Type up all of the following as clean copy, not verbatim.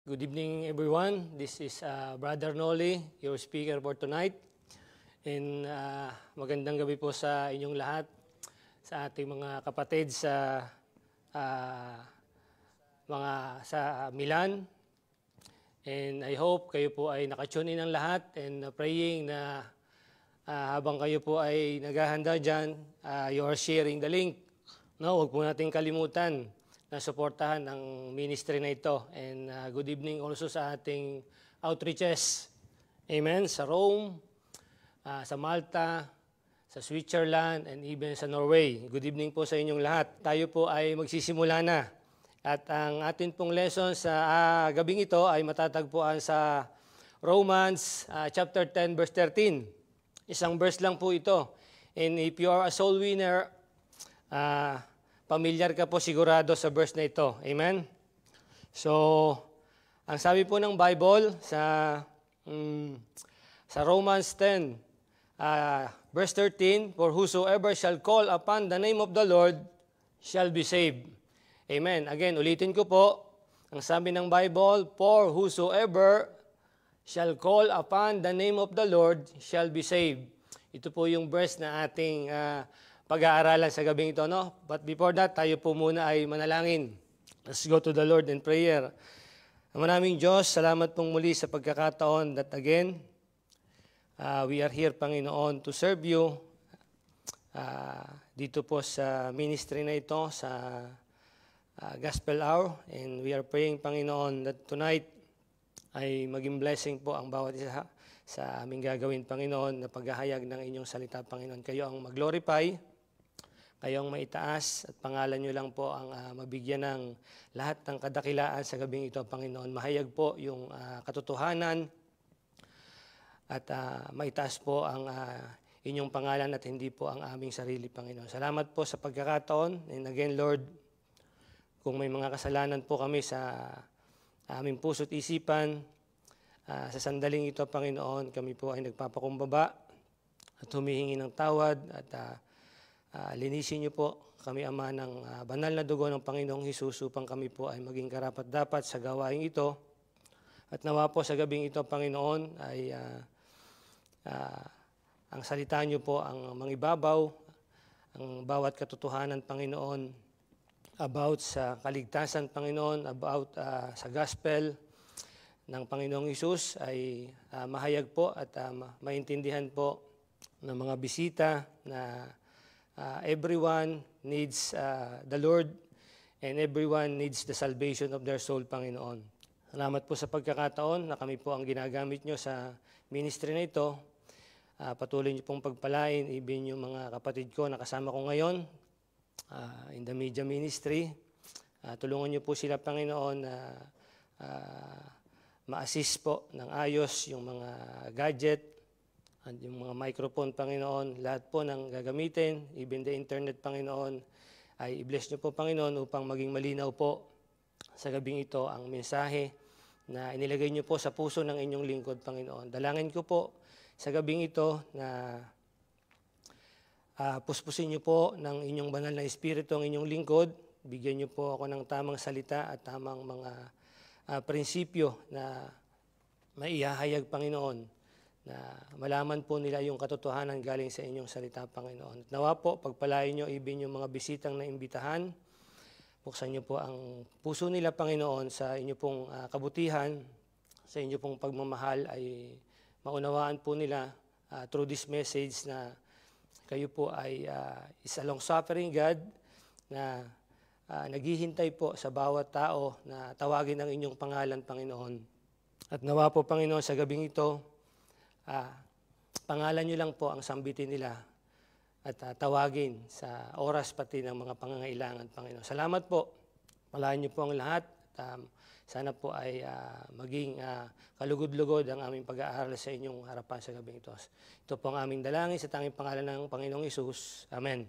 Good evening, everyone. This is Brother Noli, your speaker for tonight. And magandang gabi po sa inyong lahat, sa ating mga kapatid sa Milan. And I hope kayo po ay nakatune in ang lahat and praying na habang kayo po ay naghahanda dyan, you are sharing the link. No, huwag po natin kalimutan na suportahan ang ministry na ito. And good evening also sa ating outreaches. Amen. Sa Rome, sa Malta, sa Switzerland, and even sa Norway. Good evening po sa inyong lahat. Tayo po ay magsisimula na. At ang atin pong lesson sa gabing ito ay matatagpuan sa Romans chapter 10 verse 13. Isang verse lang po ito. And if you are a soul winner, pamilyar ka po sigurado sa verse na ito. Amen? So, ang sabi po ng Bible sa Romans 10, verse 13, for whosoever shall call upon the name of the Lord shall be saved. Amen. Again, ulitin ko po, ang sabi ng Bible, for whosoever shall call upon the name of the Lord shall be saved. Ito po yung verse na ating pag-aaralan sa gabing ito, no? But before that, tayo po muna ay manalangin. Let's go to the Lord in prayer. Maraming Diyos, salamat pong muli sa pagkakataon that again, we are here, Panginoon, to serve you dito po sa ministry na ito, sa Gospel Hour. And we are praying, Panginoon, that tonight ay maging blessing po ang bawat isa sa aming gagawin, Panginoon, na paghahayag ng inyong salita, Panginoon. Kayo ang mag-glorify, kayo ang maitaas, at pangalan nyo lang po ang mabigyan ng lahat ng kadakilaan sa gabing ito, Panginoon. Mahayag po yung katotohanan at maitaas po ang inyong pangalan at hindi po ang aming sarili, Panginoon. Salamat po sa pagkakataon. And again, Lord, kung may mga kasalanan po kami sa aming puso't isipan, sa sandaling ito, Panginoon, kami po ay nagpapakumbaba at humihingi ng tawad at linisin niyo po kami, Ama, ng banal na dugo ng Panginoong Hesus upang kami po ay maging karapat-dapat sa gawain ito. At nawa po sa gabing ito, Panginoon, ay ang salita niyo po ang mangibabaw, ang bawat katotohanan, Panginoon, about sa kaligtasan, Panginoon, about sa gospel ng Panginoong Hesus ay mahayag po at maintindihan po ng mga bisita na everyone needs the Lord and everyone needs the salvation of their soul, Panginoon. Salamat po sa pagkakataon na kami po ang ginagamit nyo sa ministry na ito. Patuloy nyo pong pagpalain, even yung mga kapatid ko na kasama ko ngayon in the media ministry. Tulungan nyo po sila, Panginoon, na ma-assist po ng ayos yung mga gadget at yung mga microphone, Panginoon. Lahat po ng gagamitin, even the internet, Panginoon, ay i-bless nyo po, Panginoon, upang maging malinaw po sa gabing ito ang mensahe na inilagay nyo po sa puso ng inyong lingkod, Panginoon. Dalangin ko po sa gabing ito na puspusin nyo po ng inyong banal na espiritu ang inyong lingkod. Bigyan nyo po ako ng tamang salita at tamang mga prinsipyo na maihahayag, Panginoon, na malaman po nila yung katotohanan galing sa inyong salita, Panginoon. At nawa po, pagpalain nyo even yung mga bisitang na imbitahan. Buksan nyo po ang puso nila, Panginoon, sa inyo pong kabutihan, sa inyo pong pagmamahal, ay maunawaan po nila through this message na kayo po ay is a long-suffering God na naghihintay po sa bawat tao na tawagin ang inyong pangalan, Panginoon. At nawa po, Panginoon, sa gabing ito, pangalan nyo lang po ang sambitin nila at tawagin sa oras pati ng mga pangangailangan, Panginoon. Salamat po. Malayan nyo po ang lahat. Sana po ay maging kalugod-lugod ang aming pag-aaral sa inyong harapan sa gabing ito. Ito po ang aming dalangin sa tanging pangalan ng Panginoong Hesus. Amen.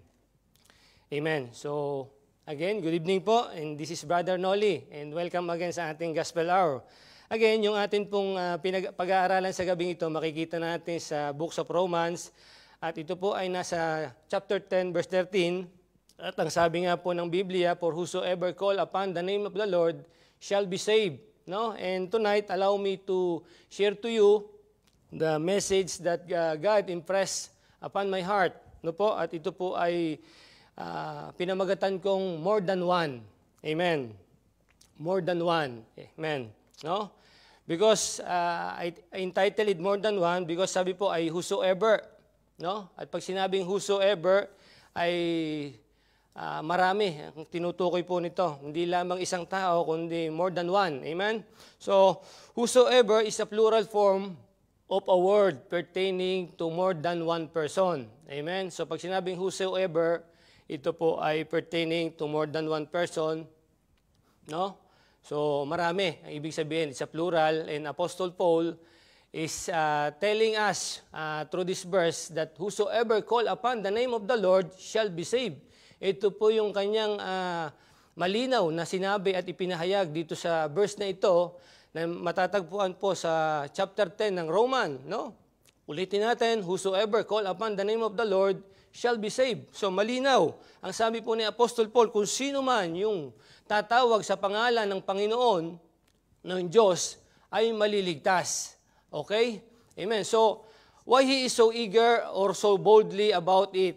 Amen. So, again, good evening po, and this is Brother Noli, and welcome again sa ating Gospel Hour. Again, yung atin pong pag-aaralan sa gabing ito, makikita natin sa Books of Romans, at ito po ay nasa chapter 10, verse 13, at ang sabi nga po ng Biblia, for whosoever call upon the name of the Lord shall be saved. no? And tonight, allow me to share to you the message that God impressed upon my heart, no po? At ito po ay pinamagatan kong more than one. Amen. More than one. Amen. No? Because I entitled it more than one because sabi po ay whosoever, no? At pag sinabing whosoever ay marami ang tinutukoy po nito. Hindi lamang isang tao kundi more than one. Amen. So whosoever is a plural form of a word pertaining to more than one person. Amen. So pag sinabing whosoever, ito po ay pertaining to more than one person, no? So marami, ang ibig sabihin, it's a plural, and Apostle Paul is telling us through this verse that whosoever call upon the name of the Lord shall be saved. Ito po yung kanyang malinaw na sinabi at ipinahayag dito sa verse na ito na matatagpuan po sa chapter 10 ng Roman, no? Ulitin natin, whosoever call upon the name of the Lord shall be saved. So malinaw, ang sabi po ni Apostle Paul, kung sino man yung tatawag sa pangalan ng Panginoon, ng Diyos, ay maliligtas. Okay? Amen. So, why he is so eager or so boldly about it?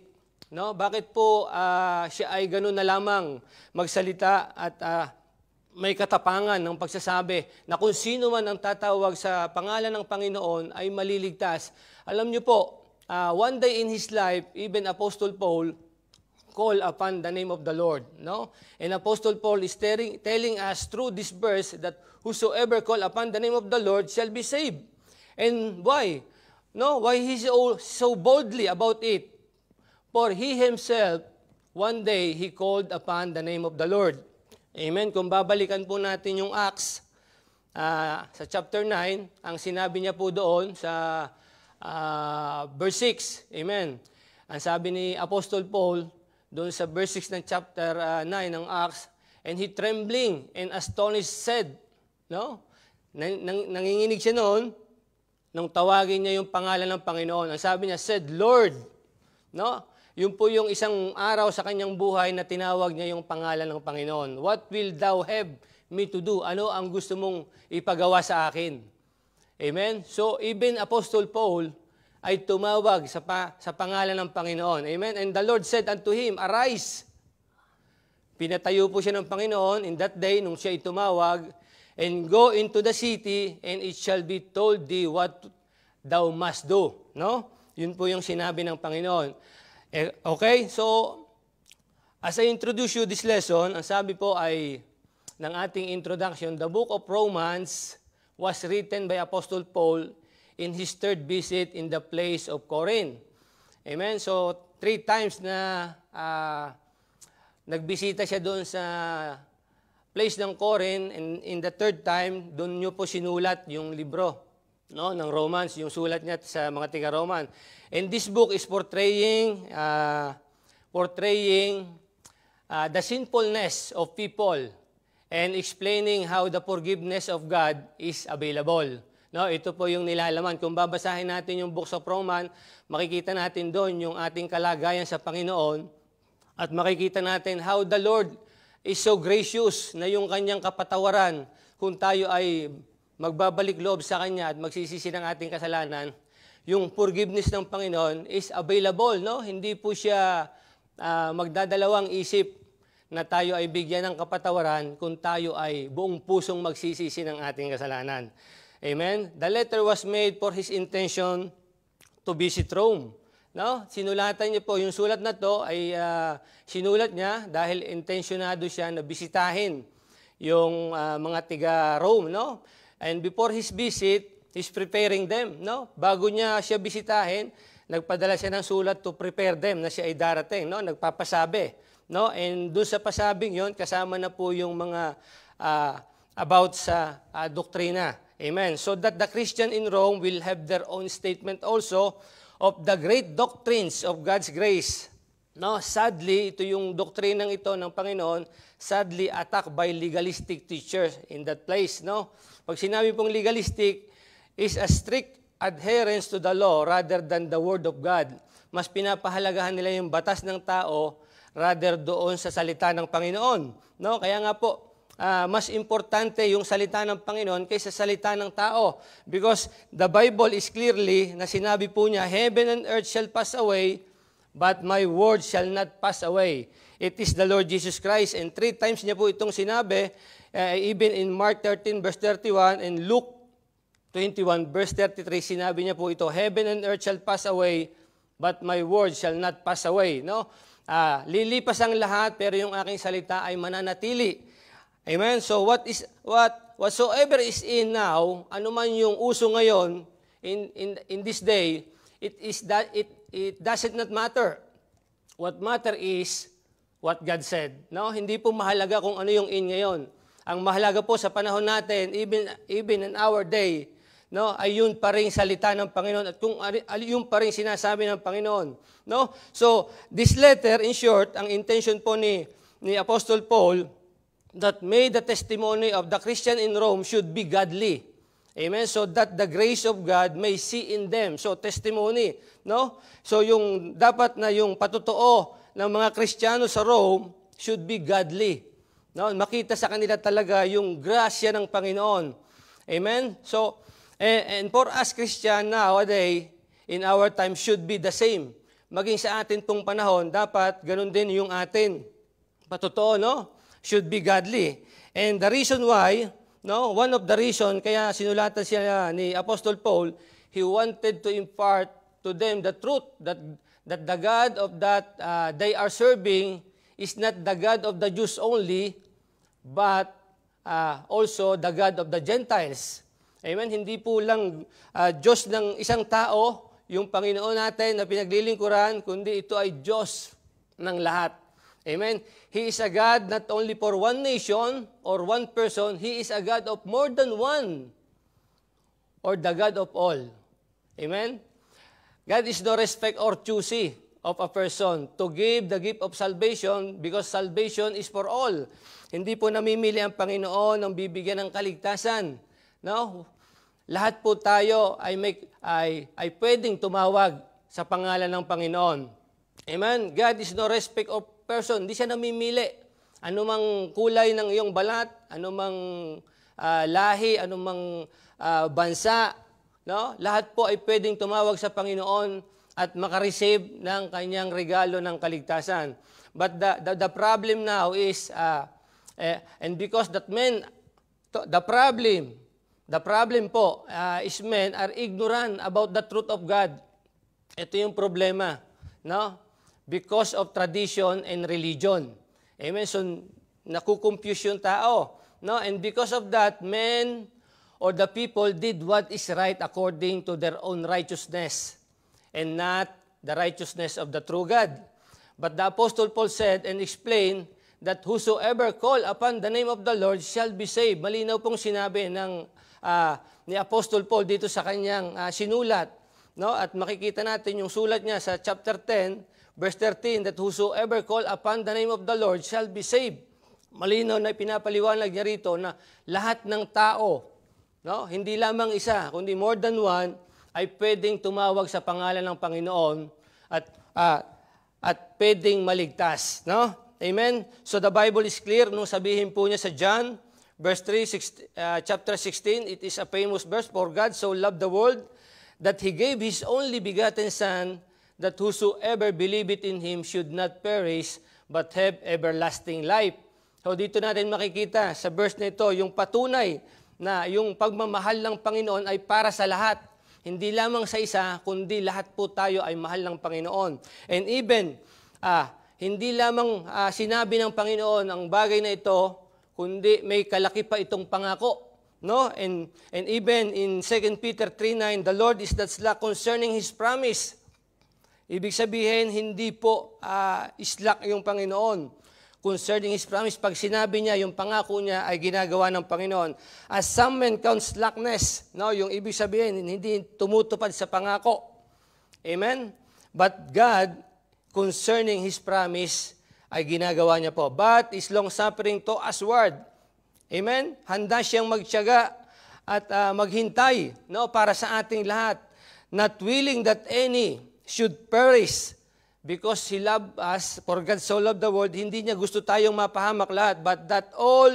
No? Bakit po siya ay ganun na lamang magsalita at may katapangan ng pagsasabi na kung sino man ang tatawag sa pangalan ng Panginoon ay maliligtas? Alam niyo po, one day in his life, even Apostle Paul call upon the name of the Lord, no? And Apostle Paul is telling us through this verse that whosoever call upon the name of the Lord shall be saved. And why? No, why he so boldly about it? For he himself, one day, he called upon the name of the Lord. Amen. Kung babalikan po natin yung Acts sa chapter 9, ang sinabi niya po doon sa verse 6. Amen. Ang sabi ni Apostle Paul doon sa verse 6 ng chapter 9 ng Acts, and he trembling and astonished said, no? Nanginginig siya noon nung tawagin niya yung pangalan ng Panginoon. Ang sabi niya, said, Lord, no? Yun po yung isang araw sa kanyang buhay na tinawag niya yung pangalan ng Panginoon. What will thou have me to do? Ano ang gusto mong ipagawa sa akin? Amen? So, even Apostle Paul ay tumawag sa pangalan ng Panginoon. Amen? And the Lord said unto him, arise. Pinatayo po siya ng Panginoon in that day nung siya ay tumawag, and go into the city, and it shall be told thee what thou must do. No? Yun po yung sinabi ng Panginoon. Okay? So, as I introduce you this lesson, ang sabi po ay ng ating introduction, the book of Romans was written by Apostle Paul in his third visit in the place of Corinth. Amen? So, 3 times na nagbisita siya doon sa place ng Corinth, and in the third time, doon niyo po sinulat yung libro, no, ng Romans, yung sulat niya sa mga tiga-Roman. And this book is portraying the sinfulness of people and explaining how the forgiveness of God is available. No, ito po yung nilalaman. Kung babasahin natin yung books of Romans, makikita natin doon yung ating kalagayan sa Panginoon at makikita natin how the Lord is so gracious na yung kanyang kapatawaran kung tayo ay magbabalik loob sa Kanya at magsisisi ng ating kasalanan. Yung forgiveness ng Panginoon is available, no? Hindi po siya magdadalawang isip na tayo ay bigyan ng kapatawaran kung tayo ay buong pusong magsisisi ng ating kasalanan. Amen? The letter was made for his intention to visit Rome. No? Sinulatan niya po, yung sulat na to ay sinulat niya dahil intensyonado siya na bisitahin yung mga tiga-Rome. No? And before his visit, he's preparing them. No? Bago niya siya bisitahin, nagpadala siya ng sulat to prepare them na siya ay darating. No? Nagpapasabi. No? And doon sa pasabing yon, kasama na po yung mga about sa doktrina. Amen. So that the Christian in Rome will have their own statement also of the great doctrines of God's grace. No, sadly, ito yung doktrinang ito ng Panginoon, sadly attacked by legalistic teachers in that place. No? Pag sinabi pong legalistic, is a strict adherence to the law rather than the Word of God. Mas pinapahalagahan nila yung batas ng tao rather doon sa salita ng Panginoon. No? Kaya nga po, mas importante yung salita ng Panginoon kaysa salita ng tao. Because the Bible is clearly na sinabi po niya, heaven and earth shall pass away, but my word shall not pass away. It is the Lord Jesus Christ. And 3 times niya po itong sinabi, even in Mark 13 verse 31 and Luke 21 verse 33, sinabi niya po ito, heaven and earth shall pass away, but my word shall not pass away. No? Lilipas ang lahat, pero yung aking salita ay mananatili. Amen? So whatsoever is in now, ano man yung uso ngayon in this day, it doesn't not matter. What matter is what God said. No? Hindi po mahalaga kung ano yung in ngayon. Ang mahalaga po sa panahon natin, even in our day, no, ay yun pa rin salita ng Panginoon at kung yun pa rin sinasabi ng Panginoon. No? So, this letter, in short, ang intention po ni Apostle Paul, that made the testimony of the Christian in Rome should be godly. Amen? So that the grace of God may see in them. So testimony, no? So yung dapat na yung patotoo ng mga Kristiyano sa Rome should be godly. No? Makita sa kanila talaga yung grasya ng Panginoon. Amen? So and for us Christian nowadays in our time should be the same. Maging sa atin pong panahon dapat ganun din yung atin. Patotoo, no? Should be godly. And the reason why, no, one of the reason kaya sinulatan siya ni Apostle Paul, he wanted to impart to them the truth that the God of that they are serving is not the God of the Jews only, but also the God of the Gentiles. Amen? Hindi po lang Diyos ng isang tao, yung Panginoon natin na pinaglilingkuran, kundi ito ay Diyos ng lahat. Amen? He is a God not only for one nation or one person, He is a God of more than one or the God of all. Amen? God is no respect or choosy of a person to give the gift of salvation because salvation is for all. Hindi po namimili ang Panginoon ng bibigyan ng kaligtasan. No? Lahat po tayo ay pwedeng tumawag sa pangalan ng Panginoon. Amen? God is no respect of person, hindi siya namimili. Ano mang kulay ng iyong balat, ano mang lahi, ano mang bansa, no? Lahat po ay pwedeng tumawag sa Panginoon at makareceive ng kanyang regalo ng kaligtasan. But the problem now is, and because that men, the problem po is men are ignorant about the truth of God. Ito yung problema, no? Because of tradition and religion. Amen? So, nakukonfuse yung tao. No? And because of that, men or the people did what is right according to their own righteousness and not the righteousness of the true God. But the Apostle Paul said and explained that whosoever call upon the name of the Lord shall be saved. Malinaw pong sinabi ni Apostle Paul dito sa kanyang sinulat. No? At makikita natin yung sulat niya sa chapter 10, Verse 13, that whosoever call upon the name of the Lord shall be saved. Malinaw na pinapaliwanag niya rito na lahat ng tao, no, hindi lamang isa, kundi more than one, ay pwedeng tumawag sa pangalan ng Panginoon at pwedeng maligtas. No? Amen? So the Bible is clear nung sabihin po niya sa John, verse 3, chapter 16, it is a famous verse, for God so loved the world that He gave His only begotten Son, that whosoever believeth in Him should not perish, but have everlasting life. So dito natin makikita sa verse na ito, yung patunay na yung pagmamahal ng Panginoon ay para sa lahat. Hindi lamang sa isa, kundi lahat po tayo ay mahal ng Panginoon. And even, hindi lamang sinabi ng Panginoon ang bagay na ito, kundi may kalaki pa itong pangako. No? And even in 2 Peter 3:9, the Lord is not slack concerning His promise. Ibig sabihin, hindi po slack yung Panginoon concerning His promise. Pag sinabi niya, yung pangako niya ay ginagawa ng Panginoon. As some men count slackness, no? Yung ibig sabihin, hindi tumutupad sa pangako. Amen? But God, concerning His promise, ay ginagawa niya po. But is long-suffering to usward. Amen? Handa siyang magtiyaga at maghintay, no? Para sa ating lahat. Not willing that any should perish because He loved us, for God so loved the world, hindi niya gusto tayong mapahamak lahat, but that all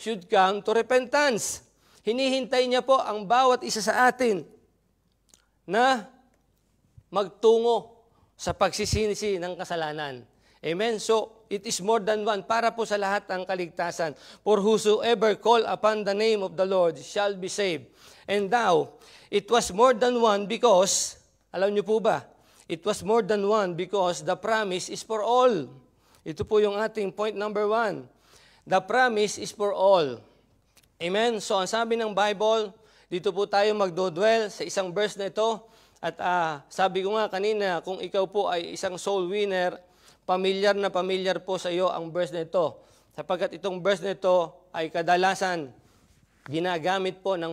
should come to repentance. Hinihintay niya po ang bawat isa sa atin na magtungo sa pagsisinisi ng kasalanan. Amen? So, it is more than one para po sa lahat ng kaligtasan. For whosoever call upon the name of the Lord shall be saved. And now, it was more than one because, alam niyo po ba, it was more than one because the promise is for all. Ito po yung ating point number 1. The promise is for all. Amen? So, ang sabi ng Bible, dito po tayo magdodwell sa isang verse na ito. At sabi ko nga kanina, kung ikaw po ay isang soul winner, pamilyar na pamilyar po sa iyo ang verse na ito. Sapagkat itong verse na ito ay kadalasan ginagamit po ng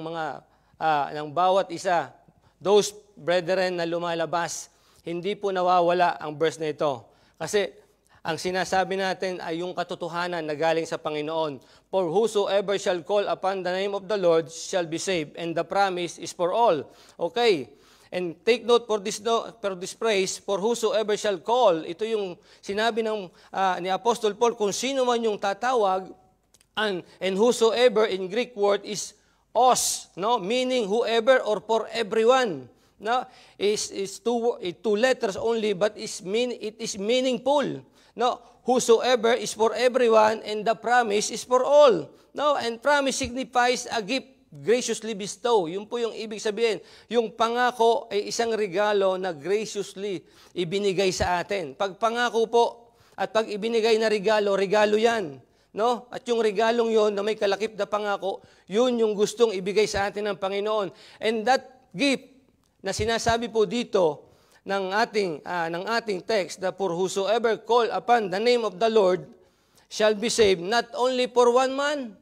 ng bawat isa. Those brethren na lumalabas, hindi po nawawala ang verse na ito. Kasi ang sinasabi natin ay yung katotohanan na galing sa Panginoon. For whosoever shall call upon the name of the Lord shall be saved, and the promise is for all. Okay. And take note for this phrase, for whosoever shall call. Ito yung sinabi ni Apostle Paul, kung sino man yung tatawag, and whosoever in Greek word is os, no? Meaning whoever or for everyone. No? Is two letters only, but it is meaningful. No, whosoever is for everyone, and the promise is for all. No, and promise signifies a gift graciously bestow. Yun po yung ibig sabihin. Yung pangako ay isang regalo na graciously ibinigay sa atin. Pag pangako po at pag ibinigay na regalo, regalo yan. No? At yung regalong yon na may kalakip na pangako, yun yung gustong ibigay sa atin ng Panginoon. And that gift na sinasabi po dito ng ating text, that for whosoever call upon the name of the Lord shall be saved, not only for one man,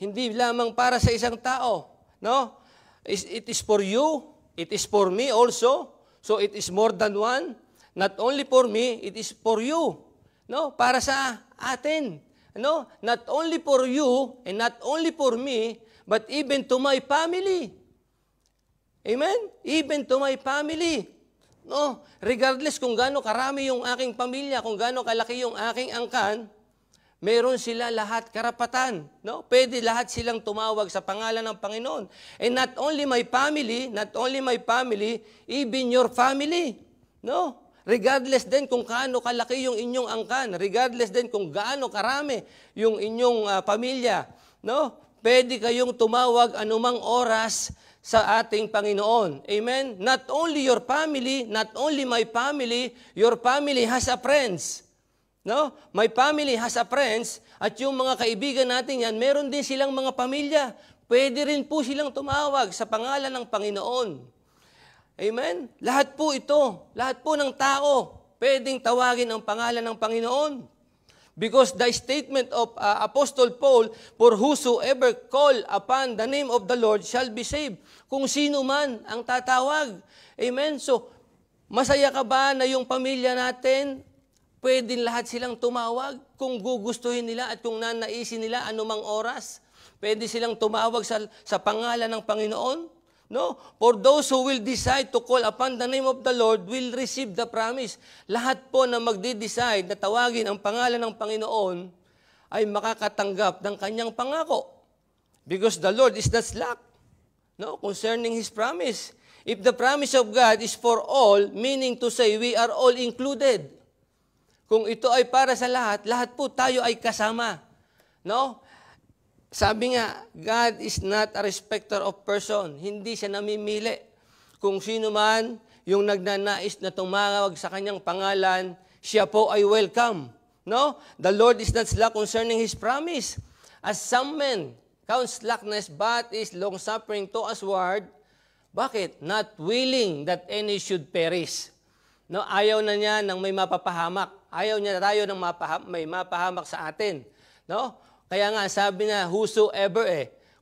hindi lamang para sa isang tao, no? It is for you, it is for me also, so it is more than one, not only for me, it is for you, no? Para sa atin, no? Not only for you and not only for me, but even to my family. Amen? Even to my family. No, regardless kung gaano karami yung aking pamilya, kung gaano kalaki yung aking angkan, meron sila lahat karapatan. No? Pwede lahat silang tumawag sa pangalan ng Panginoon. And not only my family, even your family. No? Regardless din kung gaano kalaki yung inyong angkan, regardless din kung gaano karami yung inyong pamilya, no? Pwede kayong tumawag anumang oras sa ating Panginoon. Amen? Not only your family, not only my family, your family has a friends. No? My family has a friends, at yung mga kaibigan natin yan, meron din silang mga pamilya. Pwede rin po silang tumawag sa pangalan ng Panginoon. Amen? Lahat po ito, lahat po ng tao, pwedeng tawagin ang pangalan ng Panginoon. Because the statement of Apostle Paul, for whosoever call upon the name of the Lord shall be saved. Kung sino man ang tatawag. Amen? So, masaya ka ba na yung pamilya natin, pwedeng lahat silang tumawag kung gugustuhin nila at kung nanaisin nila anumang oras? Pwede silang tumawag sa pangalan ng Panginoon? No? For those who will decide to call upon the name of the Lord will receive the promise. Lahat po na magde-decide na tawagin ang pangalan ng Panginoon ay makakatanggap ng kanyang pangako. Because the Lord is not slack, no, concerning His promise. If the promise of God is for all, meaning to say we are all included. Kung ito ay para sa lahat, lahat po tayo ay kasama. No? Sabi nga, God is not a respecter of person. Hindi siya namimili. Kung sino man yung nagnanais na tumawag sa kanyang pangalan, siya po ay welcome. No? The Lord is not slack concerning His promise. As some men count slackness, but is long-suffering to usward. Bakit? Not willing that any should perish. No? Ayaw na niya ng may mapapahamak. Ayaw niya tayo ng may mapahamak sa atin. No? Kaya nga sabi na, whosoever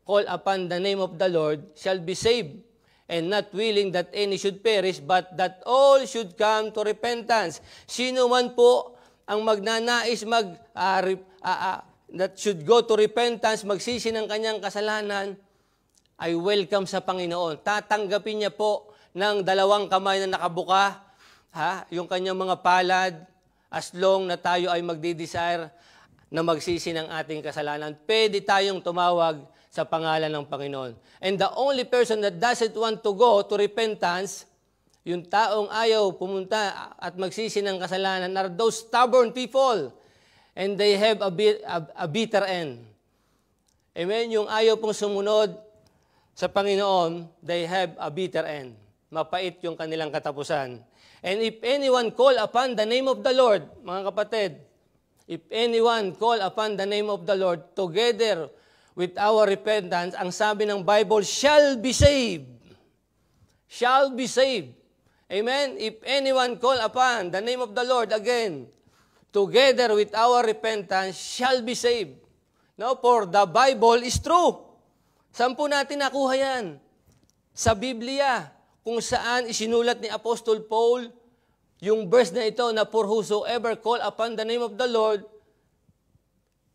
call upon the name of the Lord shall be saved, and not willing that any should perish, but that all should come to repentance. Sino man po ang magnanais that should go to repentance, magsisi ng kanyang kasalanan, ay welcome sa Panginoon. Tatanggapin niya po ng dalawang kamay na nakabuka, yung kanyang mga palad, as long na tayo ay magde-desire na magsisi ng ating kasalanan, pwede tayong tumawag sa pangalan ng Panginoon. And the only person that doesn't want to go to repentance, yung taong ayaw pumunta at magsisi ng kasalanan, are those stubborn people. And they have a bitter end. Amen? Yung ayaw pong sumunod sa Panginoon, they have a bitter end. Mapait yung kanilang katapusan. And if anyone call upon the name of the Lord, mga kapatid, if anyone call upon the name of the Lord, together with our repentance, ang sabi ng Bible, shall be saved. Shall be saved. Amen? If anyone call upon the name of the Lord, again, together with our repentance, shall be saved. No, for the Bible is true. Saan po natin nakuha yan? Sa Biblia, kung saan isinulat ni Apostol Paul, yung verse na ito na for whosoever call upon the name of the Lord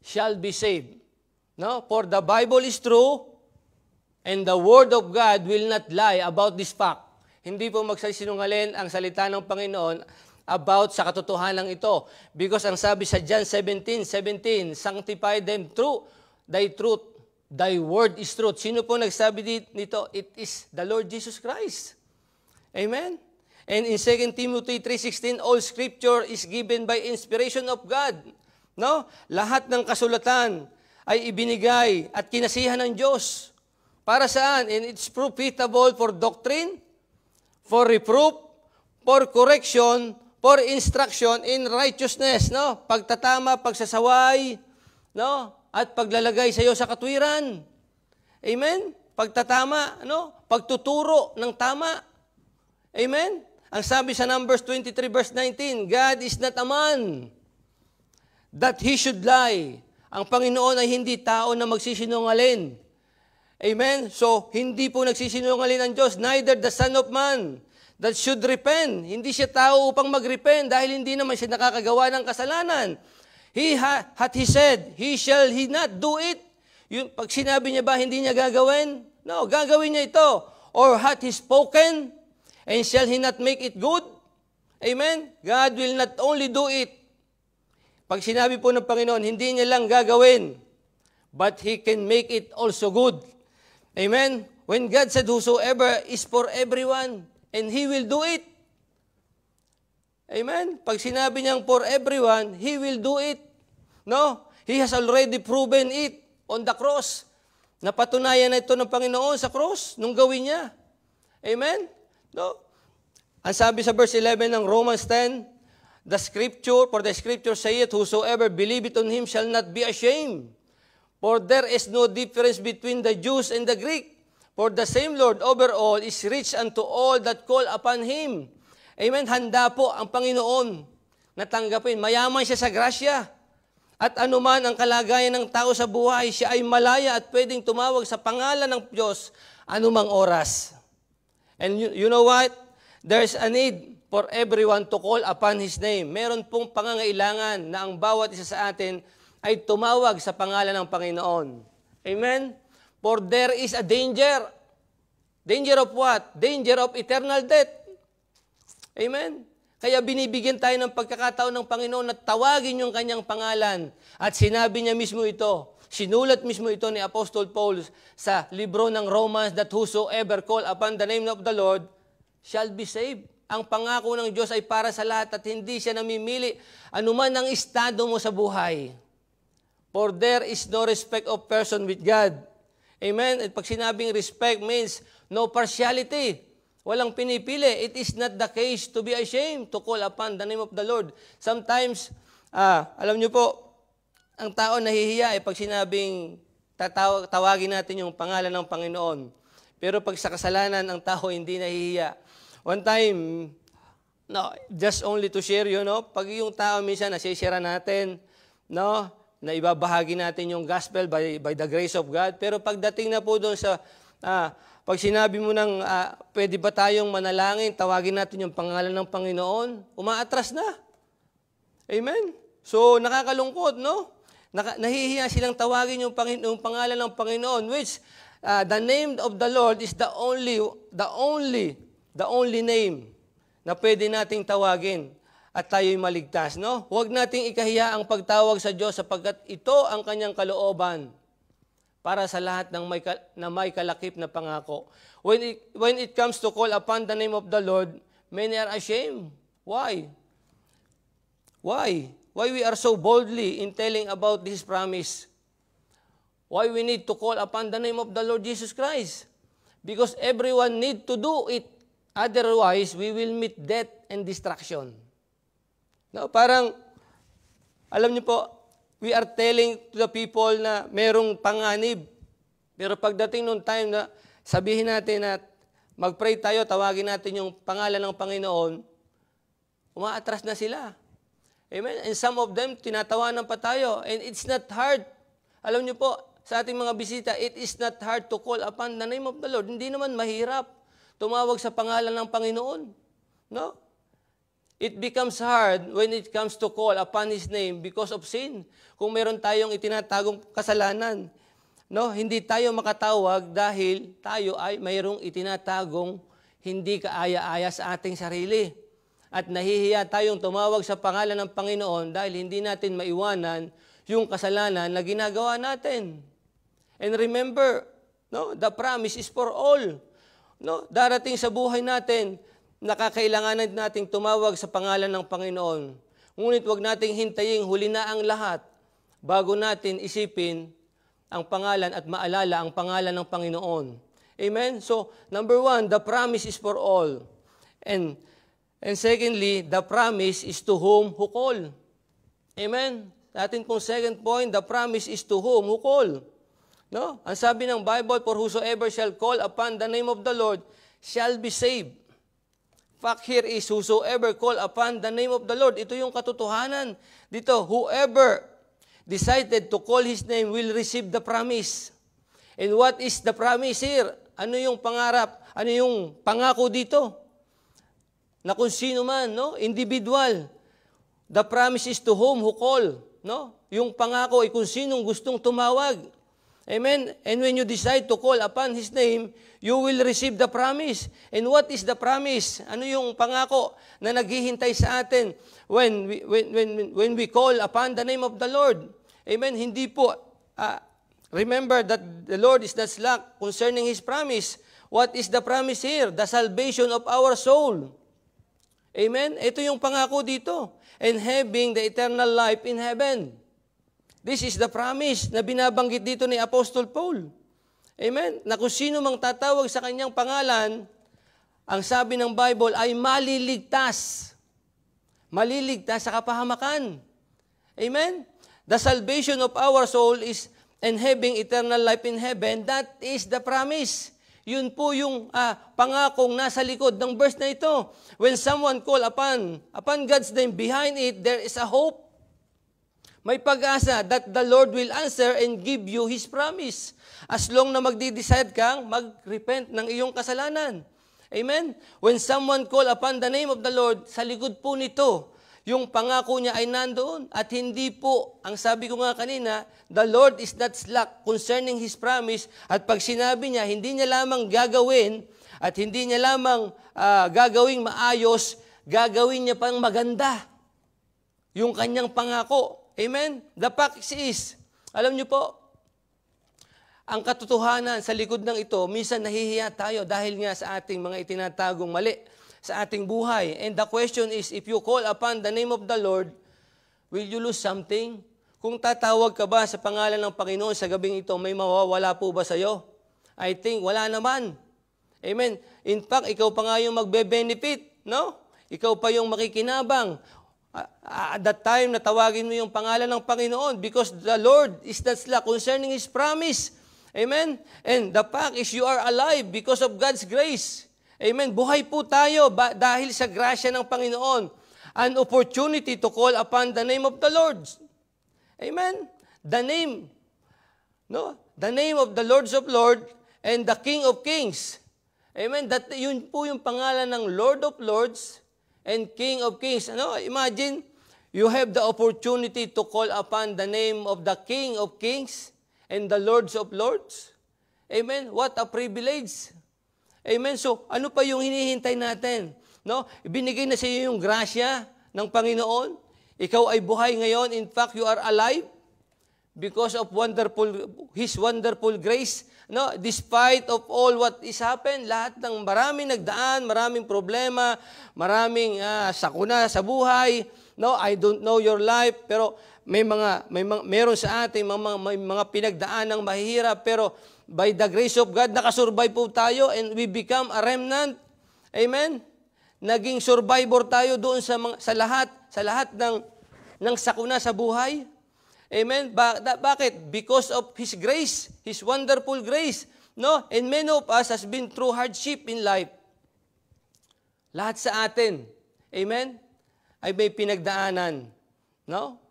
shall be saved. No? For the Bible is true and the Word of God will not lie about this fact. Hindi po magsasinungaling ang salita ng Panginoon about sa katotohanan ito. Because ang sabi sa John 17:17, sanctify them through thy truth. Thy word is truth. Sino po nagsabi nito? It is the Lord Jesus Christ. Amen? And in 2 Timothy 3:16, all scripture is given by inspiration of God. No? Lahat ng kasulatan ay ibinigay at kinasihan ng Diyos. Para saan? And it's profitable for doctrine, for reproof, for correction, for instruction in righteousness. No? Pagtatama, pagsasaway, no? At paglalagay sa iyo sa katwiran. Amen? Pagtatama, no? Pagtuturo ng tama. Amen? Ang sabi sa Numbers 23 verse 19, God is not a man that He should lie. Ang Panginoon ay hindi tao na magsisinungaling. Amen? So, hindi po nagsisinungaling ang Diyos, neither the Son of Man that should repent. Hindi siya tao upang mag-repent dahil hindi naman siya nakakagawa ng kasalanan. He said, shall he not do it? Yung, pag sinabi niya ba, hindi niya gagawin? No, gagawin niya ito. Or hath he spoken? And shall he not make it good? Amen? God will not only do it. Pag sinabi po ng Panginoon, hindi niya lang gagawin, but He can make it also good. Amen? When God said, whosoever is for everyone, and He will do it. Amen? Pag sinabi niyang for everyone, He will do it. No? He has already proven it on the cross. Napatunayan na ito ng Panginoon sa cross nung gawin niya. Amen? No? Ang sabi sa verse 11 ng Romans 10, for the scripture saith, whosoever believeth on Him shall not be ashamed. For there is no difference between the Jews and the Greek. For the same Lord over all is rich unto all that call upon Him. Amen? Handa po ang Panginoon na tanggapin. Mayaman siya sa grasya. At anuman ang kalagayan ng tao sa buhay, siya ay malaya at pwedeng tumawag sa pangalan ng Diyos anumang oras. And you know what? There's a need for everyone to call upon His name. Meron pong pangangailangan na ang bawat isa sa atin ay tumawag sa pangalan ng Panginoon. Amen? For there is a danger. Danger of what? Danger of eternal death. Amen? Kaya binibigyan tayo ng pagkakataon ng Panginoon na tawagin yung kanyang pangalan. At sinabi niya mismo ito. Sinulat mismo ito ni Apostol Paul sa libro ng Romans that whosoever call upon the name of the Lord shall be saved. Ang pangako ng Diyos ay para sa lahat at hindi siya namimili anuman ang estado mo sa buhay. For there is no respect of person with God. Amen? At pag sinabing respect means no partiality. Walang pinipili. It is not the case to be ashamed to call upon the name of the Lord. Sometimes, alam niyo po, ang tao nahihiya pag sinabing tawagin natin yung pangalan ng Panginoon. Pero pag sa kasalanan, ang tao hindi nahihiya. One time, no, just only to share you, no? Pag yung tao minsan nasishare natin, no, na ibabahagi natin yung gospel by the grace of God. Pero pagdating na po doon sa, pag sinabi mo ng, pwede ba tayong manalangin, tawagin natin yung pangalan ng Panginoon, umaatras na. Amen? So, nakakalungkot, no? Nahihiya silang tawagin yung pangalan ng Panginoon, which the name of the Lord is the only name na pwede nating tawagin. at tayo'y maligtas, no? Huwag nating ikahiya ang pagtawag sa Diyos sapagkat ito ang kanyang kalooban para sa lahat ng may kalakip na pangako. When it comes to call upon the name of the Lord, many are ashamed. Why? Why? Why we are so boldly in telling about this promise? Why we need to call upon the name of the Lord Jesus Christ? Because everyone need to do it. Otherwise, we will meet death and destruction. No, parang, alam niyo po, we are telling to the people na merong panganib. Pero pagdating nung time na sabihin natin na mag-pray tayo, tawagin natin yung pangalan ng Panginoon, umaatras na sila. Amen? And some of them, tinatawanan pa tayo. And it's not hard. Alam niyo po, sa ating mga bisita, it is not hard to call upon the name of the Lord. Hindi naman mahirap tumawag sa pangalan ng Panginoon. No? It becomes hard when it comes to call upon His name because of sin. Kung meron tayong itinatagong kasalanan, no, hindi tayo makatawag dahil tayo ay mayroong itinatagong hindi kaaya-aya sa ating sarili. At nahihiya tayong tumawag sa pangalan ng Panginoon dahil hindi natin maiwanan yung kasalanan na ginagawa natin. And remember, no, the promise is for all. No, darating sa buhay natin, nakakailangan nating tumawag sa pangalan ng Panginoon. Ngunit wag nating hintayin huli na ang lahat bago natin isipin ang pangalan at maalala ang pangalan ng Panginoon. Amen? So, number one, the promise is for all. And secondly, the promise is to whom who call. Amen? Atin pong second point, the promise is to whom who call. No? Ang sabi ng Bible, for whosoever shall call upon the name of the Lord shall be saved. Fact here is, whosoever call upon the name of the Lord. Ito yung katotohanan. Dito, whoever decided to call His name will receive the promise. And what is the promise here? Ano yung pangarap? Ano yung pangako dito? Na kung sino man, no? Individual. The promise is to whom who call. No? Yung pangako ay kung sinong gustong tumawag. Amen? And when you decide to call upon His name, you will receive the promise. And what is the promise? Ano yung pangako na naghihintay sa atin when we call upon the name of the Lord? Amen? Hindi po, remember that the Lord is not slack concerning His promise. What is the promise here? The salvation of our soul. Amen? Ito yung pangako dito. And having the eternal life in heaven. This is the promise na binabanggit dito ni Apostle Paul. Amen? Na kung sino mang tatawag sa kanyang pangalan, ang sabi ng Bible ay maliligtas. Maliligtas sa kapahamakan. Amen? The salvation of our soul is and having eternal life in heaven, that is the promise. Yun po yung pangakong nasa likod ng verse na ito. When someone call upon God's name, behind it, there is a hope. May pag-asa that the Lord will answer and give you His promise. As long na magdi-decide kang mag-repent ng iyong kasalanan. Amen? When someone call upon the name of the Lord, sa likod po nito, yung pangako niya ay nandoon. At hindi po, ang sabi ko nga kanina, the Lord is not slack concerning His promise. At pag sinabi niya, hindi niya lamang gagawin, at hindi niya lamang gagawing maayos, gagawin niya pang maganda. Yung kanyang pangako. Amen? The fact is, alam niyo po, ang katotohanan sa likod ng ito, minsan nahihiya tayo dahil nga sa ating mga itinatagong mali sa ating buhay. And the question is, if you call upon the name of the Lord, will you lose something? Kung tatawag ka ba sa pangalan ng Panginoon sa gabing ito, may mawawala po ba sa iyo? I think wala naman. Amen? In fact, ikaw pa nga yung magbe-benefit, no? Ikaw pa yung makikinabang. At that time, natawagin mo yung pangalan ng Panginoon because the Lord is not slack concerning His promise. Amen? And the fact is you are alive because of God's grace. Amen? Buhay po tayo dahil sa grasya ng Panginoon. An opportunity to call upon the name of the Lord. Amen? The name. No? The name of the Lords of Lords and the King of Kings. Amen? That, yun po yung pangalan ng Lord of Lords and King of Kings. Ano? Imagine, you have the opportunity to call upon the name of the King of Kings and the Lords of Lords. Amen? What a privilege. Amen? So, ano pa yung hinihintay natin? No? Ibinigay na sa iyo yung grasya ng Panginoon. Ikaw ay buhay ngayon. In fact, you are alive because of His wonderful grace. No, despite of all what is happened, lahat ng maraming nagdaan, maraming problema, maraming sakuna sa buhay. No, I don't know your life, pero meron sa atin may mga pinagdaan ng mahihirap, pero by the grace of God, nakasurvive po tayo and we become a remnant. Amen? Naging survivor tayo doon sa lahat ng sakuna sa buhay. Amen? Bakit? Because of His grace, His wonderful grace. No? And many of us has been through hardship in life. Lahat sa atin. Amen? Ay may pinagdaanan. No?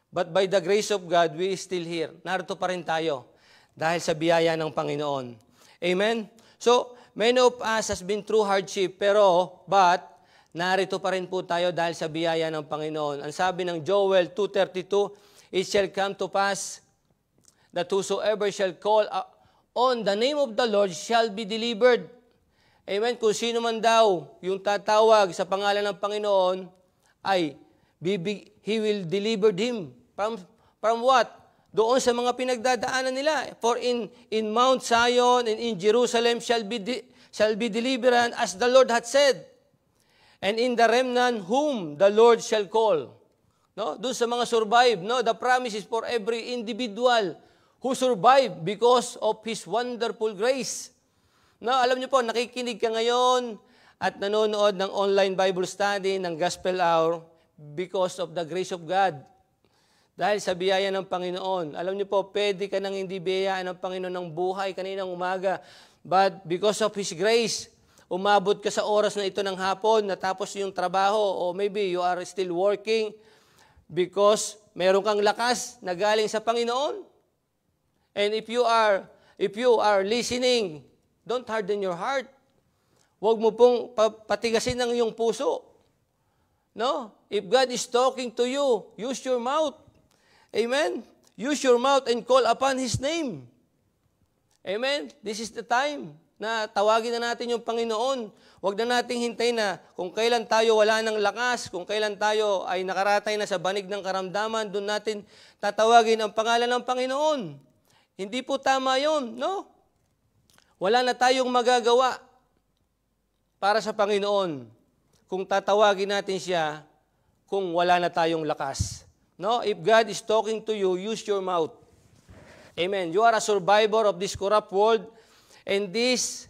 But by the grace of God, we still here. Narito pa rin tayo dahil sa biyaya ng Panginoon. Amen? So, many of us has been through hardship, but narito pa rin po tayo dahil sa biyaya ng Panginoon. Ang sabi ng Joel 2:32, it shall come to pass that whosoever shall call on the name of the Lord shall be delivered. Amen? Kung sino man daw yung tatawag sa pangalan ng Panginoon, ay He will deliver him. From what? Doon sa mga pinagdadaanan nila. For in Mount Zion and in Jerusalem shall be deliverance, as the Lord hath said. And in the remnant whom the Lord shall call. No? Doon sa mga survive, no? The promise is for every individual who survive because of His wonderful grace. No, alam niyo po, nakikinig ka ngayon at nanonood ng online Bible study ng Gospel Hour because of the grace of God. Dahil sa biyaya ng Panginoon. Alam niyo po, pwede ka nang hindi biyayaan ng Panginoon ng buhay kaninang umaga. But because of His grace, umabot ka sa oras na ito ng hapon, natapos yung trabaho, o maybe you are still working because meron kang lakas na galing sa Panginoon. And if you are listening, don't harden your heart. Huwag mo pong patigasin ang iyong puso. No? If God is talking to you, use your mouth. Amen? Use your mouth and call upon His name. Amen? This is the time na tawagin na natin yung Panginoon. Huwag na nating hintay na kung kailan tayo wala ng lakas, kung kailan tayo ay nakaratay na sa banig ng karamdaman, doon natin tatawagin ang pangalan ng Panginoon. Hindi po tama yun, no? Wala na tayong magagawa para sa Panginoon kung tatawagin natin siya kung wala na tayong lakas. No? If God is talking to you, use your mouth. Amen. You are a survivor of this corrupt world, and there's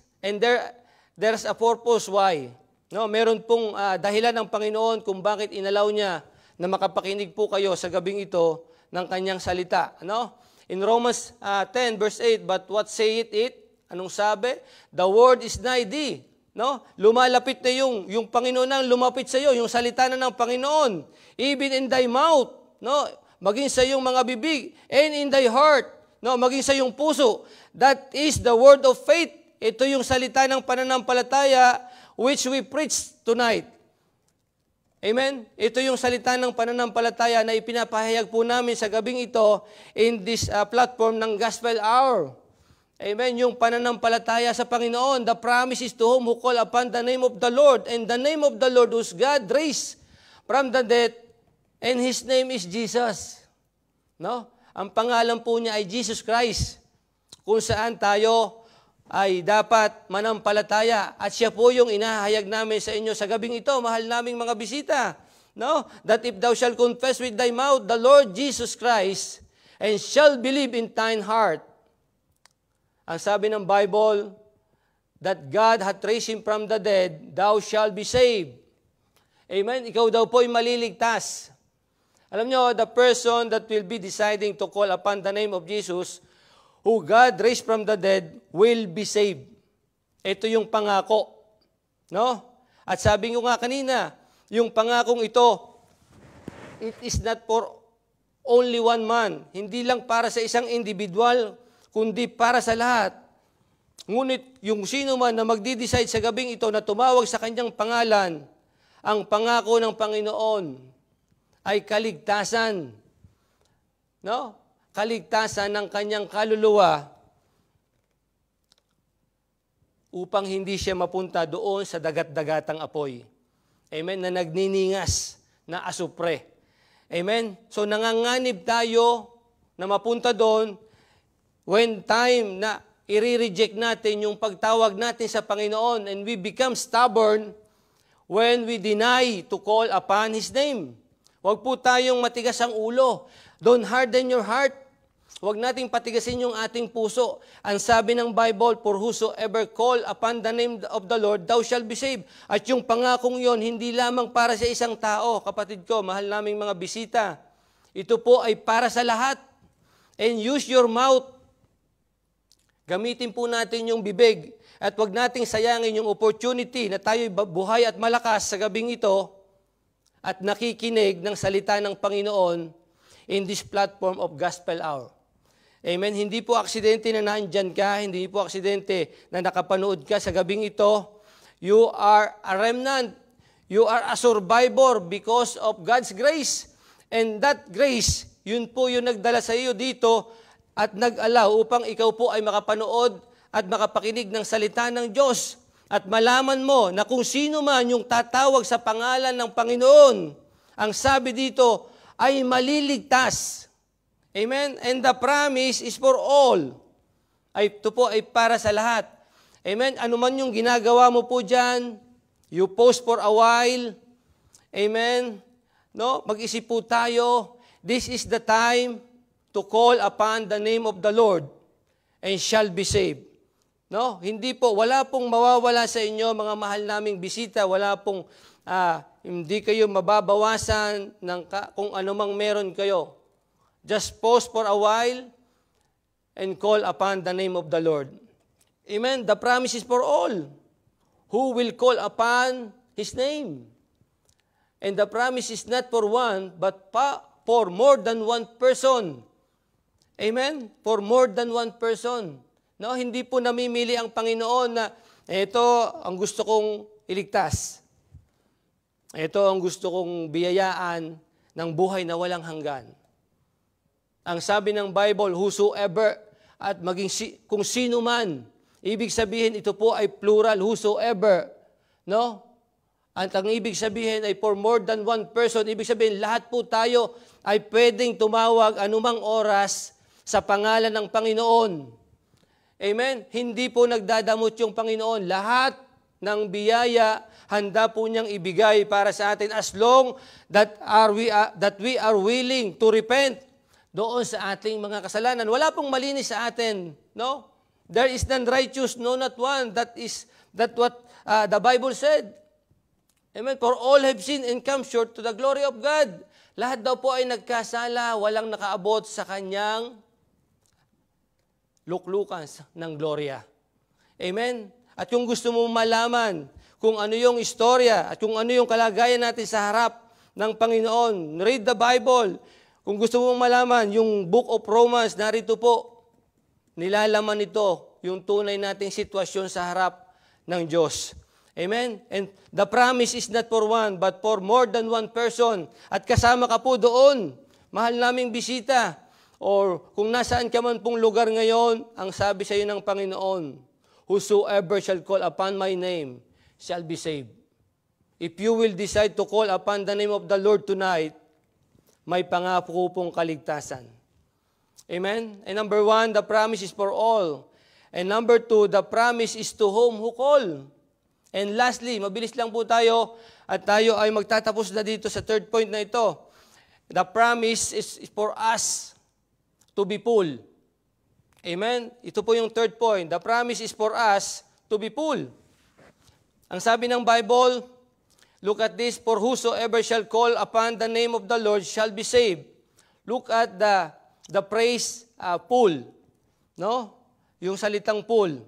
a purpose why. No, meron pong dahilan ng Panginoon kung bakit inalaw niya na makapakinig po kayo sa gabing ito ng kanyang salita. No? In Romans 10 verse 8, but what saith it? Anong sabi? The word is nigh thee. No? Lumalapit na yung Panginoon ang lumapit sa iyo, yung salita na ng Panginoon. Even in thy mouth, no? Maging sa iyong mga bibig, and in thy heart, no? Maging sa iyong puso. That is the word of faith. Ito yung salita ng pananampalataya which we preach tonight. Amen? Ito yung salita ng pananampalataya na ipinapahayag po namin sa gabing ito in this platform ng Gospel Hour. Amen? Yung pananampalataya sa Panginoon. The promise is to whom who call upon the name of the Lord, and the name of the Lord whose God raised from the dead, and His name is Jesus. No? Ang pangalan po niya ay Jesus Christ, kung saan tayo ay dapat manampalataya. At siya po yung inahayag namin sa inyo sa gabing ito, mahal naming mga bisita. No? That if thou shalt confess with thy mouth the Lord Jesus Christ, and shall believe in thine heart. Ang sabi ng Bible, that God hath raised Him from the dead, thou shalt be saved. Amen? Ikaw daw po ay maliligtas. Alam nyo, the person that will be deciding to call upon the name of Jesus, who God raised from the dead, will be saved. Ito yung pangako. No? At sabi ko nga kanina, yung pangakong ito, it is not for only one man. Hindi lang para sa isang individual, kundi para sa lahat. Ngunit yung sino man na magdi-decide sa gabing ito na tumawag sa kanyang pangalan, ang pangako ng Panginoon ay kaligtasan. No? Kaligtasan ng kanyang kaluluwa upang hindi siya mapunta doon sa dagat-dagatang apoy. Amen? Na nagniningas, na asupre. Amen? So nanganganib tayo na mapunta doon when time na i-reject natin yung pagtawag natin sa Panginoon and we become stubborn when we deny to call upon His name. Huwag po tayong matigas ang ulo. Don't harden your heart. Huwag nating patigasin yung ating puso. Ang sabi ng Bible, for whosoever call upon the name of the Lord, thou shalt be saved. At yung pangakong yon, hindi lamang para sa isang tao. Kapatid ko, mahal naming mga bisita. Ito po ay para sa lahat. And use your mouth. Gamitin po natin yung bibig at huwag nating sayangin yung opportunity na tayo'y buhay at malakas sa gabing ito at nakikinig ng salita ng Panginoon in this platform of Gospel Hour. Amen? Hindi po aksidente na nandyan ka, hindi po aksidente na nakapanood ka sa gabing ito. You are a remnant. You are a survivor because of God's grace. And that grace, yun po yung nagdala sa iyo dito at nag-allow upang ikaw po ay makapanood at makapakinig ng salita ng Diyos at malaman mo na kung sino man yung tatawag sa pangalan ng Panginoon, ang sabi dito ay maliligtas. Amen? And the promise is for all. Ito po ay para sa lahat. Amen? Ano man yung ginagawa mo po dyan, you pause for a while. Amen? No? Mag-isip po tayo, this is the time to call upon the name of the Lord and shall be saved. No? Hindi po, wala pong mawawala sa inyo, mga mahal naming bisita, wala pong, hindi kayo mababawasan ng kung anumang meron kayo. Just pause for a while and call upon the name of the Lord. Amen? The promise is for all who will call upon His name. And the promise is not for one, but for more than one person. Amen? For more than one person. No, hindi po namimili ang Panginoon na ito ang gusto kong iligtas. Ito ang gusto kong biyayaan ng buhay na walang hanggan. Ang sabi ng Bible, whosoever, at maging kung sino man, ibig sabihin ito po ay plural, whosoever. No? At ang ibig sabihin ay for more than one person, ibig sabihin lahat po tayo ay pwedeng tumawag anumang oras sa pangalan ng Panginoon. Amen? Hindi po nagdadamot yung Panginoon. Lahat ng biyaya, handa po niyang ibigay para sa atin as long that we are willing to repent doon sa ating mga kasalanan. Wala pong malinis sa atin. No? There is none righteous, no, not one. That what the Bible said. Amen? For all have sinned and come short to the glory of God. Lahat daw po ay nagkasala, walang nakaabot sa kanyang luklukan ng gloria. Amen? At kung gusto mo malaman kung ano yung istorya at kung ano yung kalagayan natin sa harap ng Panginoon, read the Bible. Kung gusto mo malaman yung Book of Romans, narito po, nilalaman nito yung tunay nating sitwasyon sa harap ng Diyos. Amen? And the promise is not for one, but for more than one person. At kasama ka po doon, mahal naming bisita, or kung nasaan ka man pong lugar ngayon, ang sabi sa iyo ng Panginoon, whosoever shall call upon my name shall be saved. If you will decide to call upon the name of the Lord tonight, may pangako pong kaligtasan. Amen? And number one, the promise is for all. And number two, the promise is to whom who call. And lastly, mabilis lang po tayo at tayo ay magtatapos na dito sa third point na ito. The promise is for us to be full. Amen? Ito po yung third point. The promise is for us to be full. Ang sabi ng Bible, look at this, for whosoever shall call upon the name of the Lord shall be saved. Look at the phrase full. No? Yung salitang full.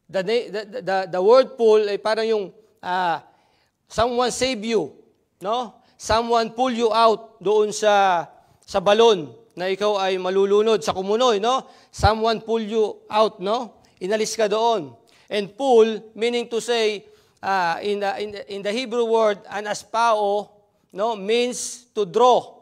The word full ay parang yung someone save you. No? Someone pull you out doon sa balon na ikaw ay malulunod sa kumunoy, no? Someone pull you out, no? Inalis ka doon. And pull, meaning to say, in the Hebrew word, anaspao, no, means to draw.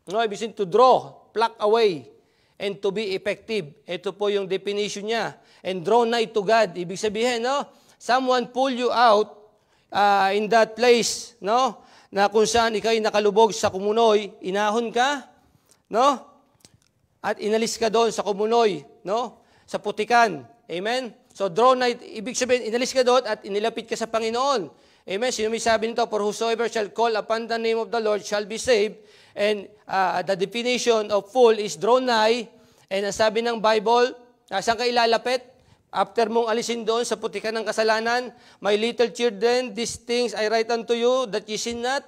No, ibig sabihin to draw, pluck away, and to be effective. Ito po yung definition niya. And draw nigh to God. Ibig sabihin, no? someone pull you out in that place, no? Na kung saan ikaw'y nakalubog sa kumunoy, inahon ka, no? At inalis ka doon sa kumunoy, no? Sa putikan. Amen? So, draw nigh, ibig sabihin, inalis ka doon at inilapit ka sa Panginoon. Amen? Sino may sabi nito? For whosoever shall call upon the name of the Lord shall be saved. And the definition of full is draw nigh. And ang sabi ng Bible, saan ka ilalapit? After mong alisin doon sa putikan ng kasalanan, my little children, these things I write unto you, that ye sin not.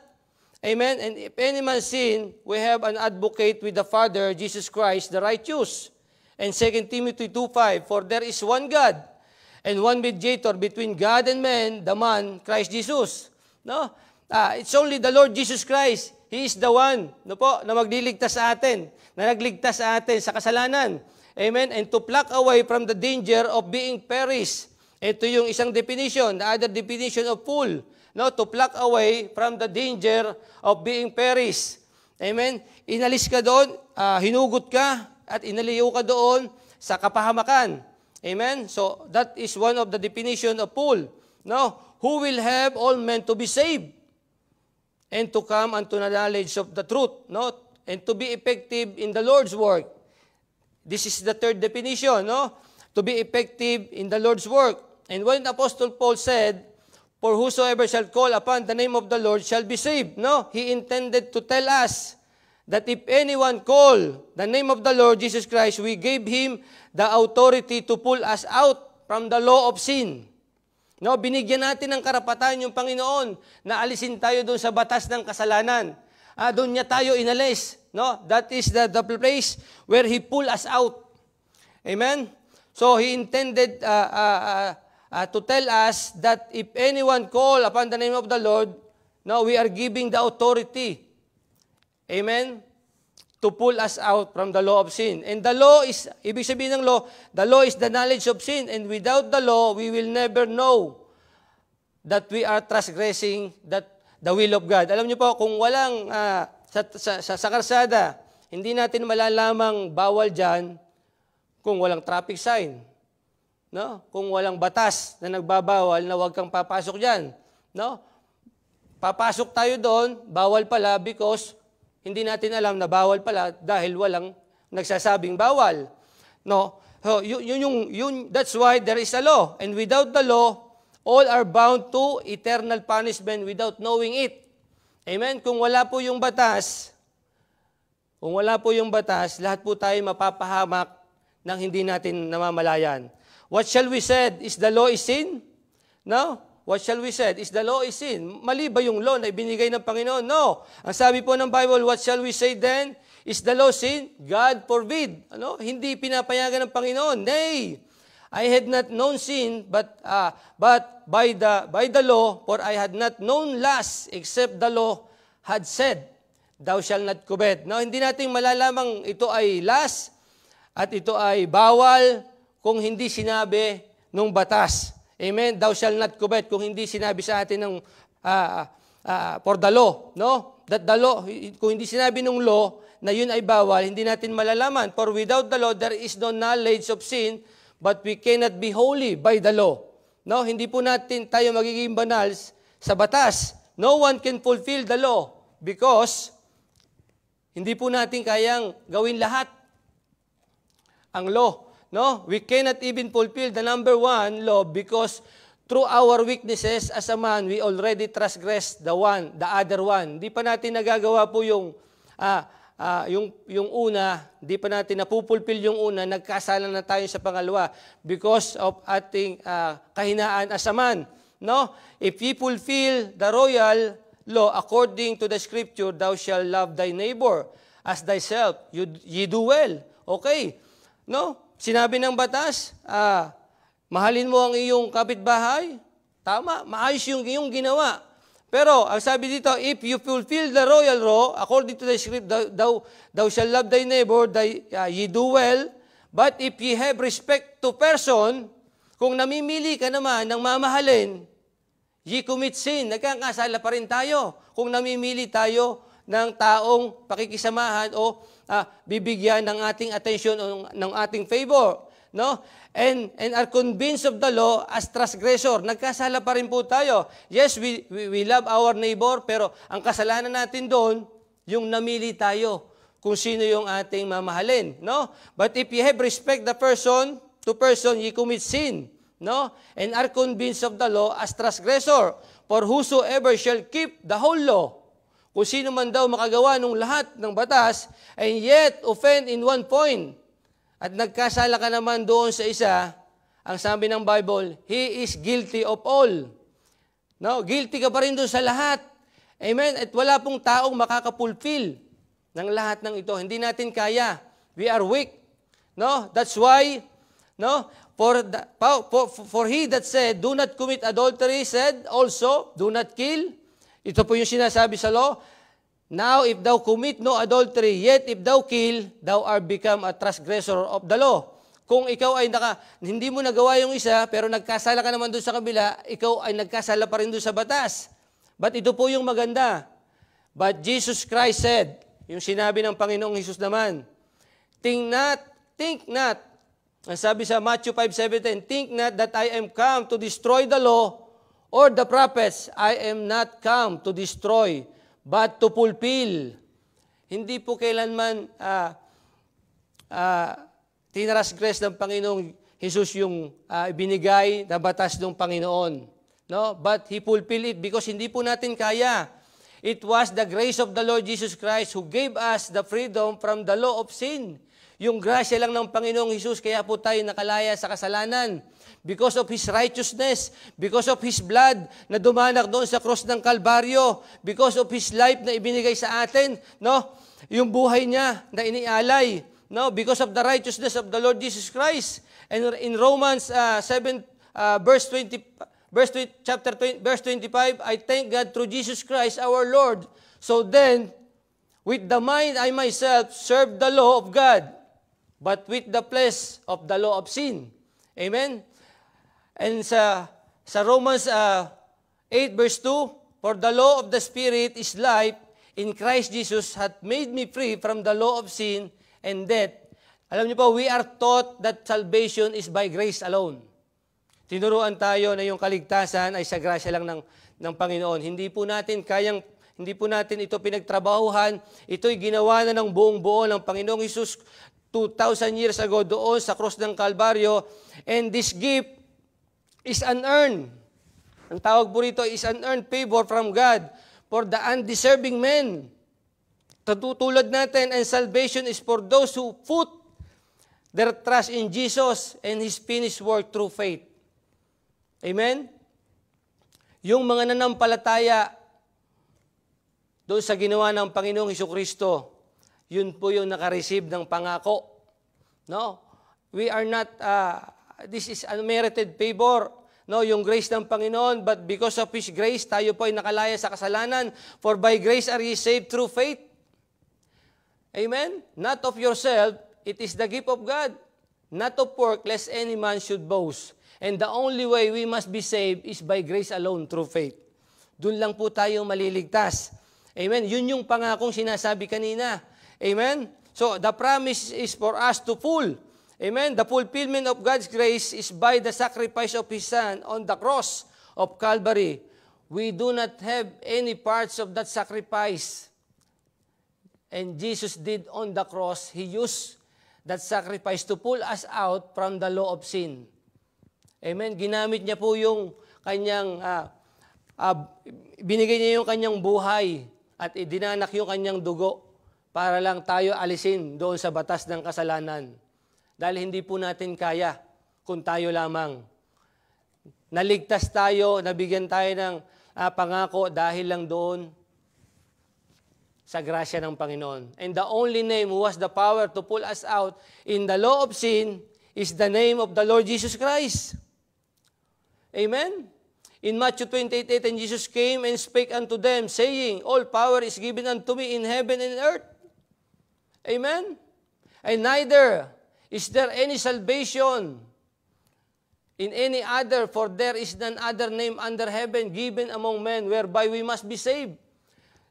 Amen? And if any man sin, we have an advocate with the Father, Jesus Christ, the righteous. And 2 Timothy 2:5, for there is one God, and one mediator between God and man, the man, Christ Jesus. No? It's only the Lord Jesus Christ. He is the one, no po, na magliligtas sa atin, na nagligtas sa atin sa kasalanan. Amen? And to pluck away from the danger of being perished. Ito yung isang definition, the other definition of full. No, to pluck away from the danger of being perished. Amen? Inalis ka doon, hinugot ka, at inaliw ka doon sa kapahamakan. Amen? So, that is one of the definition of full. No? Who will have all men to be saved and to come unto the knowledge of the truth, no? And to be effective in the Lord's work. This is the third definition, no? To be effective in the Lord's work. And when Apostle Paul said, for whosoever shall call upon the name of the Lord shall be saved. No, he intended to tell us that if anyone call the name of the Lord Jesus Christ, we gave him the authority to pull us out from the law of sin. No, binigyan natin ng karapatan yung Panginoon na alisin tayo doon sa batas ng kasalanan. Doon niya tayo inalis. No, that is the place where he pull us out. Amen. So he intended to tell us that if anyone call upon the name of the Lord, no, we are giving the authority, amen, to pull us out from the law of sin. And the law is, ibig sabihin ng law, the law is the knowledge of sin. And without the law, we will never know that we are transgressing the will of God. Alam niyo po, kung walang, sa karsada, hindi natin malalamang bawal dyan kung walang traffic sign. No? Kung walang batas na nagbabawal na huwag kang papasok diyan, no? Papasok tayo doon, bawal pala because hindi natin alam na bawal pala dahil walang nagsasabing bawal. No? So, that's why there is a law. And without the law, all are bound to eternal punishment without knowing it. Amen? Kung wala po yung batas, lahat po tayo mapapahamak nang hindi natin namamalayan. What shall we say? Is the law is sin? No? What shall we say? Is the law is sin? Mali ba yung law na ibinigay ng Panginoon? No. Ang sabi po ng Bible, what shall we say then? Is the law sin? God forbid. Ano? Hindi pinapayagan ng Panginoon. Nay, I had not known sin, but by the law, for I had not known lust, except the law had said, thou shalt not covet. No, hindi natin malalamang ito ay lust at ito ay bawal kung hindi sinabi nung batas. Amen? Thou shalt not covet, kung hindi sinabi sa atin ng for the law, no? That the law, kung hindi sinabi nung law na yun ay bawal, hindi natin malalaman. For without the law, there is no knowledge of sin, but we cannot be holy by the law. No? Hindi po natin tayo magiging banal sa batas. No one can fulfill the law because hindi po natin kayang gawin lahat ang law. No, we cannot even fulfill the number one law because through our weaknesses as a man, we already transgressed the other one. Di pa natin nagagawa po yung una, di pa natin napupulpil yung una, nagkasala na tayo sa pangalawa because of ating kahinaan as a man. No, if we fulfill the royal law according to the scripture, thou shalt love thy neighbor as thyself. You do well. Okay. No? Sinabi ng batas, mahalin mo ang iyong kapitbahay. Tama, maayos yung iyong ginawa. Pero, ang sabi dito, if you fulfill the royal law, according to the script, thou shalt love thy neighbor, ye do well. But if ye have respect to person, kung namimili ka naman ng mamahalin, ye commit sin. Nagkakasala pa rin tayo. Kung namimili tayo ng taong pakikisamahan o bibigyan ng ating attention o ng ating favor. no? And are convinced of the law as transgressor. Nagkasala pa rin po tayo. Yes, we love our neighbor, pero ang kasalanan natin doon, yung namili tayo kung sino yung ating mamahalin, no? But if you have respect the person, to person, ye commit sin, no? And are convinced of the law as transgressor. For whosoever shall keep the whole law, kung sino man daw makagawa ng lahat ng batas, and yet offend in one point, at nagkasala ka naman doon sa isa, ang sabi ng Bible, he is guilty of all. No? Guilty ka pa rin doon sa lahat. Amen? At wala pong taong makakapulfill ng lahat ng ito. Hindi natin kaya. We are weak. No? That's why, no? For he that said, do not commit adultery, said also, do not kill. Ito po yung sinasabi sa law. Now, if thou commit no adultery, yet if thou kill, thou art become a transgressor of the law. Kung ikaw ay hindi mo nagawa yung isa, pero nagkasala ka naman doon sa kabila, ikaw ay nagkasala pa rin doon sa batas. But ito po yung maganda. But Jesus Christ said, yung sinabi ng Panginoong Hesus naman, think not, ang sabi sa Matthew 5:17, think not that I am come to destroy the law or the prophets. I am not come to destroy, but to fulfill. Hindi po kailanman tinransgress ng Panginoong Hesus yung binigay na batas ng Panginoon. No? But He fulfilled it because hindi po natin kaya. It was the grace of the Lord Jesus Christ who gave us the freedom from the law of sin. Yung grasya lang ng Panginoong Hesus, kaya po tayo nakalaya sa kasalanan. Because of His righteousness, because of His blood na dumanak doon sa cross ng Kalbaryo, because of His life na ibinigay sa atin, no? Yung buhay niya na inialay, no? Because of the righteousness of the Lord Jesus Christ. And in Romans 7 verse 25, I thank God through Jesus Christ our Lord. So then, with the mind I myself serve the law of God, but with the flesh of the law of sin. Amen? And sa Romans 8 verse 2, for the law of the Spirit is life in Christ Jesus hath made me free from the law of sin and death. Alam niyo po, we are taught that salvation is by grace alone. Tinuruan tayo na yung kaligtasan ay sa grasya lang ng Panginoon. Hindi po natin ito pinagtrabahuhan. Ito'y ginawa na ng buong buo ng Panginoong Hesus 2,000 years ago doon sa cross ng Kalbaryo. And this gift is unearned. Ang tawag po rito is unearned favor from God for the undeserving men. Tutulad natin, and salvation is for those who put their trust in Jesus and His finished work through faith. Amen? Yung mga nanampalataya doon sa ginawa ng Panginoong Hesukristo, yun po yung nakareceive ng pangako. No? We are not, this is unmerited favor. No, yung grace ng Panginoon, but because of His grace, tayo po ay nakalaya sa kasalanan. For by grace are ye saved through faith. Amen? Not of yourself, it is the gift of God. Not of work, lest any man should boast. And the only way we must be saved is by grace alone, through faith. Doon lang po tayo maliligtas. Amen? Yun yung pangakong sinasabi kanina. Amen? So, the promise is for us to full. Amen? The fulfillment of God's grace is by the sacrifice of His Son on the cross of Calvary. We do not have any parts of that sacrifice. And Jesus did on the cross, He used that sacrifice to pull us out from the law of sin. Amen? Ginamit niya po yung kanyang, binigay niya yung kanyang buhay at idinanak yung kanyang dugo para lang tayo alisin doon sa batas ng kasalanan. Dahil hindi po natin kaya kung tayo lamang. Naligtas tayo, nabigyan tayo ng pangako dahil lang doon sa grasya ng Panginoon. And the only name who has the power to pull us out in the law of sin is the name of the Lord Jesus Christ. Amen? In Matthew 28:8, and Jesus came and spake unto them, saying, all power is given unto me in heaven and earth. Amen? And neither is there any salvation in any other, for there is none other name under heaven given among men whereby we must be saved.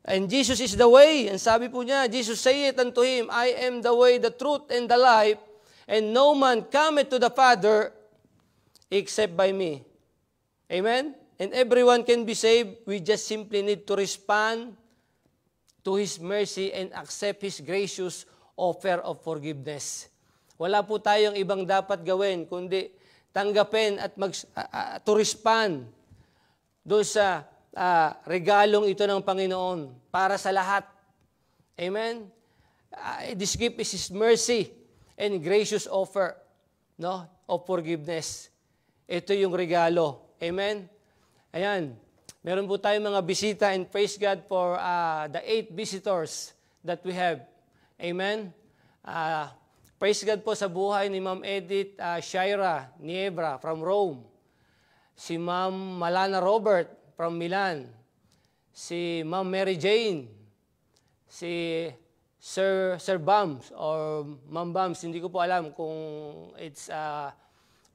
And Jesus is the way. And sabi po niya, Jesus saith unto him, I am the way, the truth, and the life, and no man cometh to the Father except by me. Amen? And everyone can be saved. We just simply need to respond to His mercy and accept His gracious offer of forgiveness. Wala po tayong ibang dapat gawin, kundi tanggapin at to respond doon sa regalong ito ng Panginoon para sa lahat. Amen? This gift is His mercy and gracious offer, no, of forgiveness. Ito yung regalo. Amen? Ayan. Meron po tayong mga bisita and praise God for the 8 visitors that we have. Amen? Praise God po sa buhay ni Ma'am Edith Shaira Niebra from Rome. Si Ma'am Malana Robert from Milan. Si Ma'am Mary Jane. Si Sir Bams or Ma'am Bams, hindi ko po alam kung it's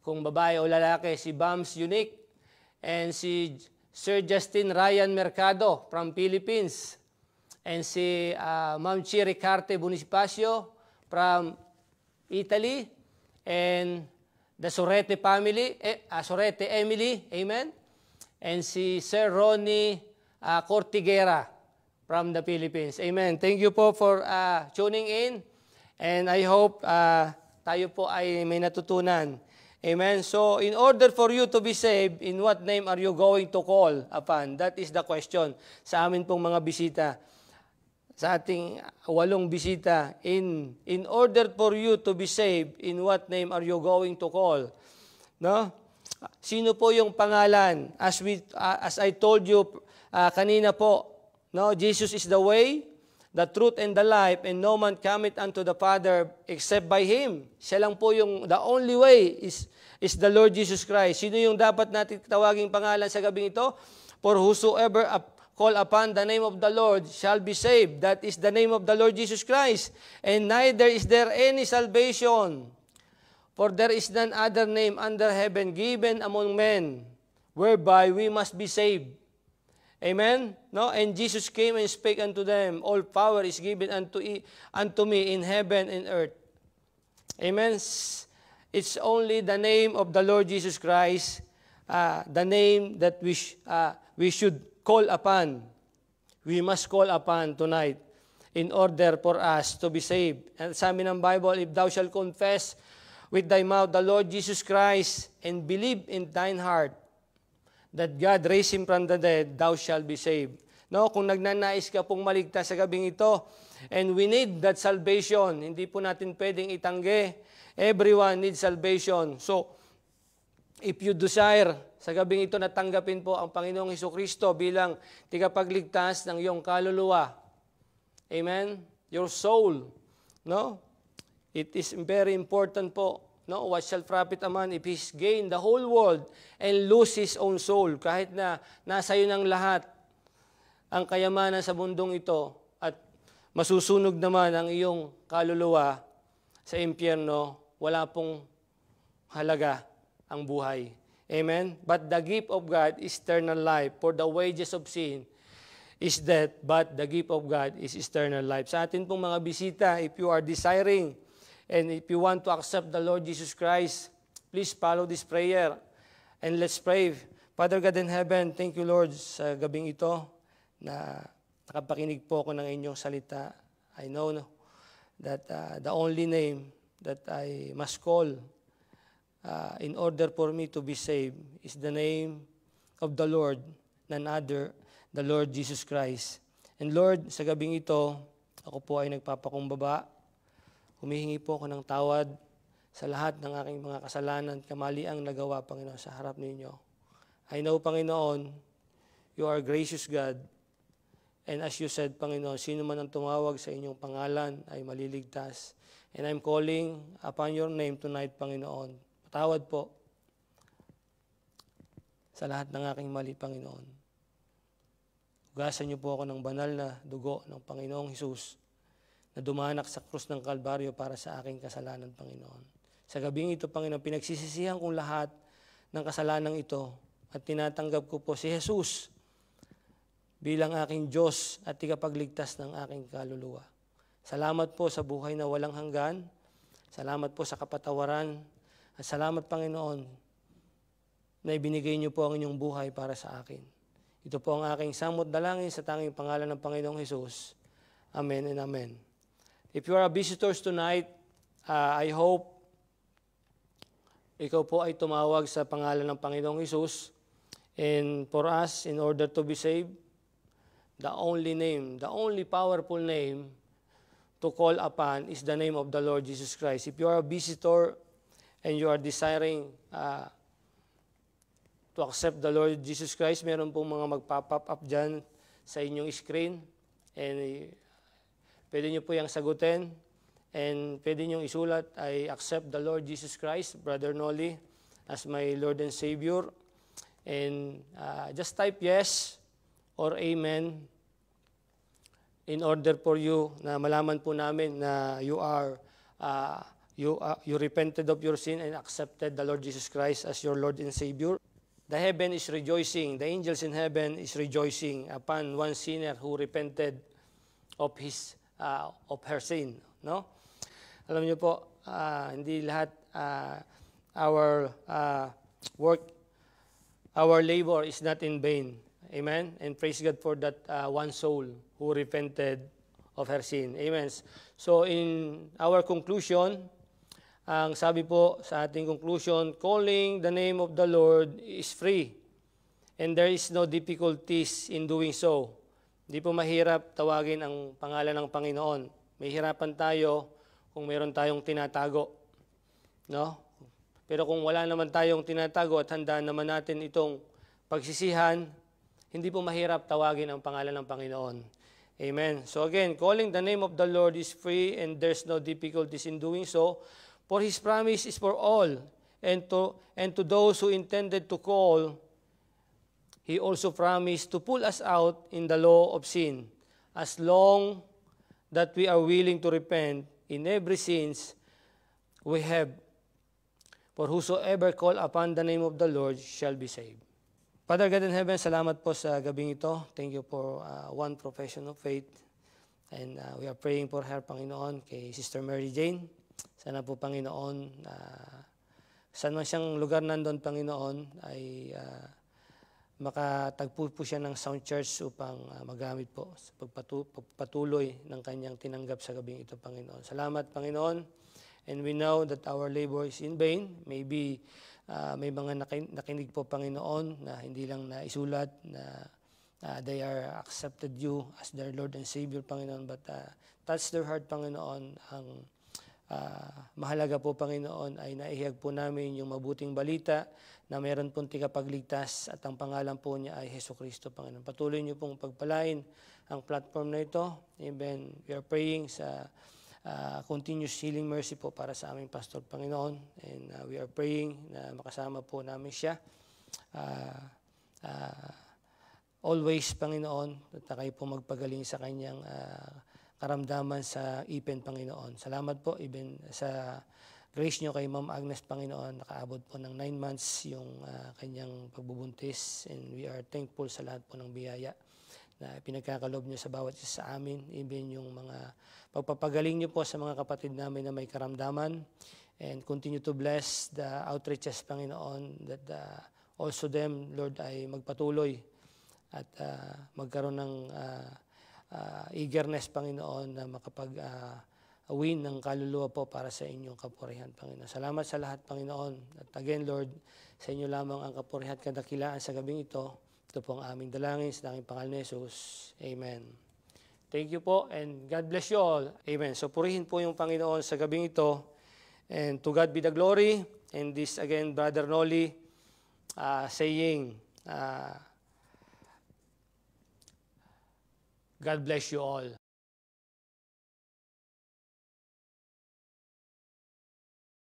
kung babae o lalaki, si Bams Unique, and si Sir Justin Ryan Mercado from Philippines, and si Ma'am Chiri Carte Bonifacio from Italy, and the Sorete family, Sorete Emily, amen, and si Sir Ronnie Cortiguera from the Philippines. Amen. Thank you po for tuning in. And I hope tayo po ay may natutunan. Amen. So, in order for you to be saved, in what name are you going to call upon? That is the question sa amin pong mga bisita. Sa ating 8 bisita. In order for you to be saved, in what name are you going to call? No? Sino po yung pangalan? As I told you kanina po, no, Jesus is the way, the truth, and the life, and no man cometh unto the Father except by Him. Siya lang po yung, the only way is the Lord Jesus Christ. Sino yung dapat natin tawaging pangalan sa gabing ito? For whosoever call upon the name of the Lord shall be saved. That is the name of the Lord Jesus Christ. And neither is there any salvation, for there is none other name under heaven given among men, whereby we must be saved. Amen? No? And Jesus came and spake unto them, all power is given unto me in heaven and earth. Amen? It's only the name of the Lord Jesus Christ, the name that we should call upon. We must call upon tonight in order for us to be saved. And sabi ng Bible, if thou shalt confess with thy mouth the Lord Jesus Christ and believe in thine heart that God raised Him from the dead, thou shalt be saved. No, kung nagnanais ka pong maligtas sa gabing ito, and we need that salvation, hindi po natin pwedeng itanggi. Everyone needs salvation. So, if you desire sa gabing ito na tanggapin po ang Panginoong Hesukristo bilang tigapagligtas ng iyong kaluluwa, amen, your soul, no? It is very important po. No, what shall profit a man if he gain the whole world and lose his own soul? Kahit na nasa iyo ng lahat ang kayamanan sa mundong ito at masusunog naman ang iyong kaluluwa sa impyerno, wala pong halaga ang buhay. Amen? But the gift of God is eternal life. For the wages of sin is death, but the gift of God is eternal life. Sa atin pong mga bisita, if you are desiring and if you want to accept the Lord Jesus Christ, please follow this prayer. And let's pray. Father God in heaven, thank you Lord sa gabing ito na nakapakinig po ako ng inyong salita. I know that the only name that I must call in order for me to be saved is the name of the Lord, none other, the Lord Jesus Christ. And Lord, sa gabing ito, ako po ay nagpapakumbaba. Humihingi po ako ng tawad sa lahat ng aking mga kasalanan, kamaliang nagawa, Panginoon, sa harap ninyo. I know, Panginoon, you are gracious God. And as you said, Panginoon, sino man ang tumawag sa inyong pangalan ay maliligtas. And I'm calling upon your name tonight, Panginoon. Patawad po sa lahat ng aking mali, Panginoon. Hugasan niyo po ako ng banal na dugo ng Panginoong Hesus na dumanak sa krus ng Kalbaryo para sa aking kasalanan, Panginoon. Sa gabing ito, Panginoon, pinagsisisihan kong lahat ng kasalanan ito at tinatanggap ko po si Jesus bilang aking Diyos at tigapagligtas ng aking kaluluwa. Salamat po sa buhay na walang hanggan. Salamat po sa kapatawaran. At salamat, Panginoon, na ibinigay niyo po ang inyong buhay para sa akin. Ito po ang aking samot dalangin sa tanging pangalan ng Panginoong Hesus. Amen and amen. If you are a visitors tonight, I hope ikaw po ay tumawag sa pangalan ng Panginoong Hesus. And for us, in order to be saved, the only name, the only powerful name to call upon is the name of the Lord Jesus Christ. If you are a visitor and you are desiring to accept the Lord Jesus Christ, meron pong mga magpa-pop up dyan sa inyong screen. And pwede nyo po yung sagutin. And pwede nyo isulat, I accept the Lord Jesus Christ, Brother Noli, as my Lord and Savior. And just type yes or amen in order for you na malaman po namin na you repented of your sin and accepted the Lord Jesus Christ as your Lord and Savior. The heaven is rejoicing, the angels in heaven is rejoicing upon one sinner who repented of her sin, no? Alam niyo po, hindi lahat our work, our labor is not in vain. Amen? And praise God for that one soul who repented of her sin. Amen? So in our conclusion, ang sabi po sa ating conclusion, calling the name of the Lord is free. And there is no difficulties in doing so. Hindi po mahirap tawagin ang pangalan ng Panginoon. May hirapan tayo kung meron tayong tinatago. No? Pero kung wala naman tayong tinatago at handa naman natin itong pagsisihan, hindi po mahirap tawagin ang pangalan ng Panginoon. Amen. So again, calling the name of the Lord is free and there's no difficulties in doing so. For His promise is for all. And to those who intended to call, He also promised to pull us out in the law of sin. As long that we are willing to repent in every sins we have. For whosoever call upon the name of the Lord shall be saved. Father God in heaven, salamat po sa gabing ito. Thank you for one profession of faith. And we are praying for her, Panginoon, kay Sister Mary Jane. Sana po, Panginoon, saan man siyang lugar nandun, Panginoon, ay makatagpo po siya ng Sound Church upang magamit po sa pagpatuloy ng kanyang tinanggap sa gabing ito, Panginoon. Salamat, Panginoon. And we know that our labor is in vain. Maybe may mga nakinig po, Panginoon, na hindi lang naisulat na they are accepted you as their Lord and Savior, Panginoon. But touch their heart, Panginoon. Ang mahalaga po, Panginoon, ay naihayag po namin yung mabuting balita na mayroon pong tigapagligtas at ang pangalan po niya ay Jesucristo, Panginoon. Patuloy niyo pong pagpalain ang platform na ito. Amen. We are praying sa continuous healing mercy po para sa aming pastor, Panginoon. And we are praying na makasama po namin siya. Always, Panginoon, at kayo po magpagaling sa kanyang karamdaman sa ipin, Panginoon. Salamat po, even sa grace nyo kay Ma'am Agnes, Panginoon. Nakaabot po ng 9 months yung kanyang pagbubuntis. And we are thankful sa lahat po ng biyaya na pinagkakalob nyo sa bawat isa sa amin. Even yung mga pagpapagaling nyo po sa mga kapatid namin na may karamdaman. And continue to bless the outreaches, Panginoon, that also them, Lord, ay magpatuloy at magkaroon ng eagerness, Panginoon, na makapag-win ng kaluluwa po para sa inyong kapurihan, Panginoon. Salamat sa lahat, Panginoon. At again, Lord, sa inyo lamang ang kapurihan at kadakilaan sa gabing ito. Ito po ang aming dalangin sa tanging pangalan ni Jesus. Amen. Thank you po and God bless you all. Amen. So purihin po yung Panginoon sa gabing ito. And to God be the glory. And this again, Brother Noli, saying, God bless you all.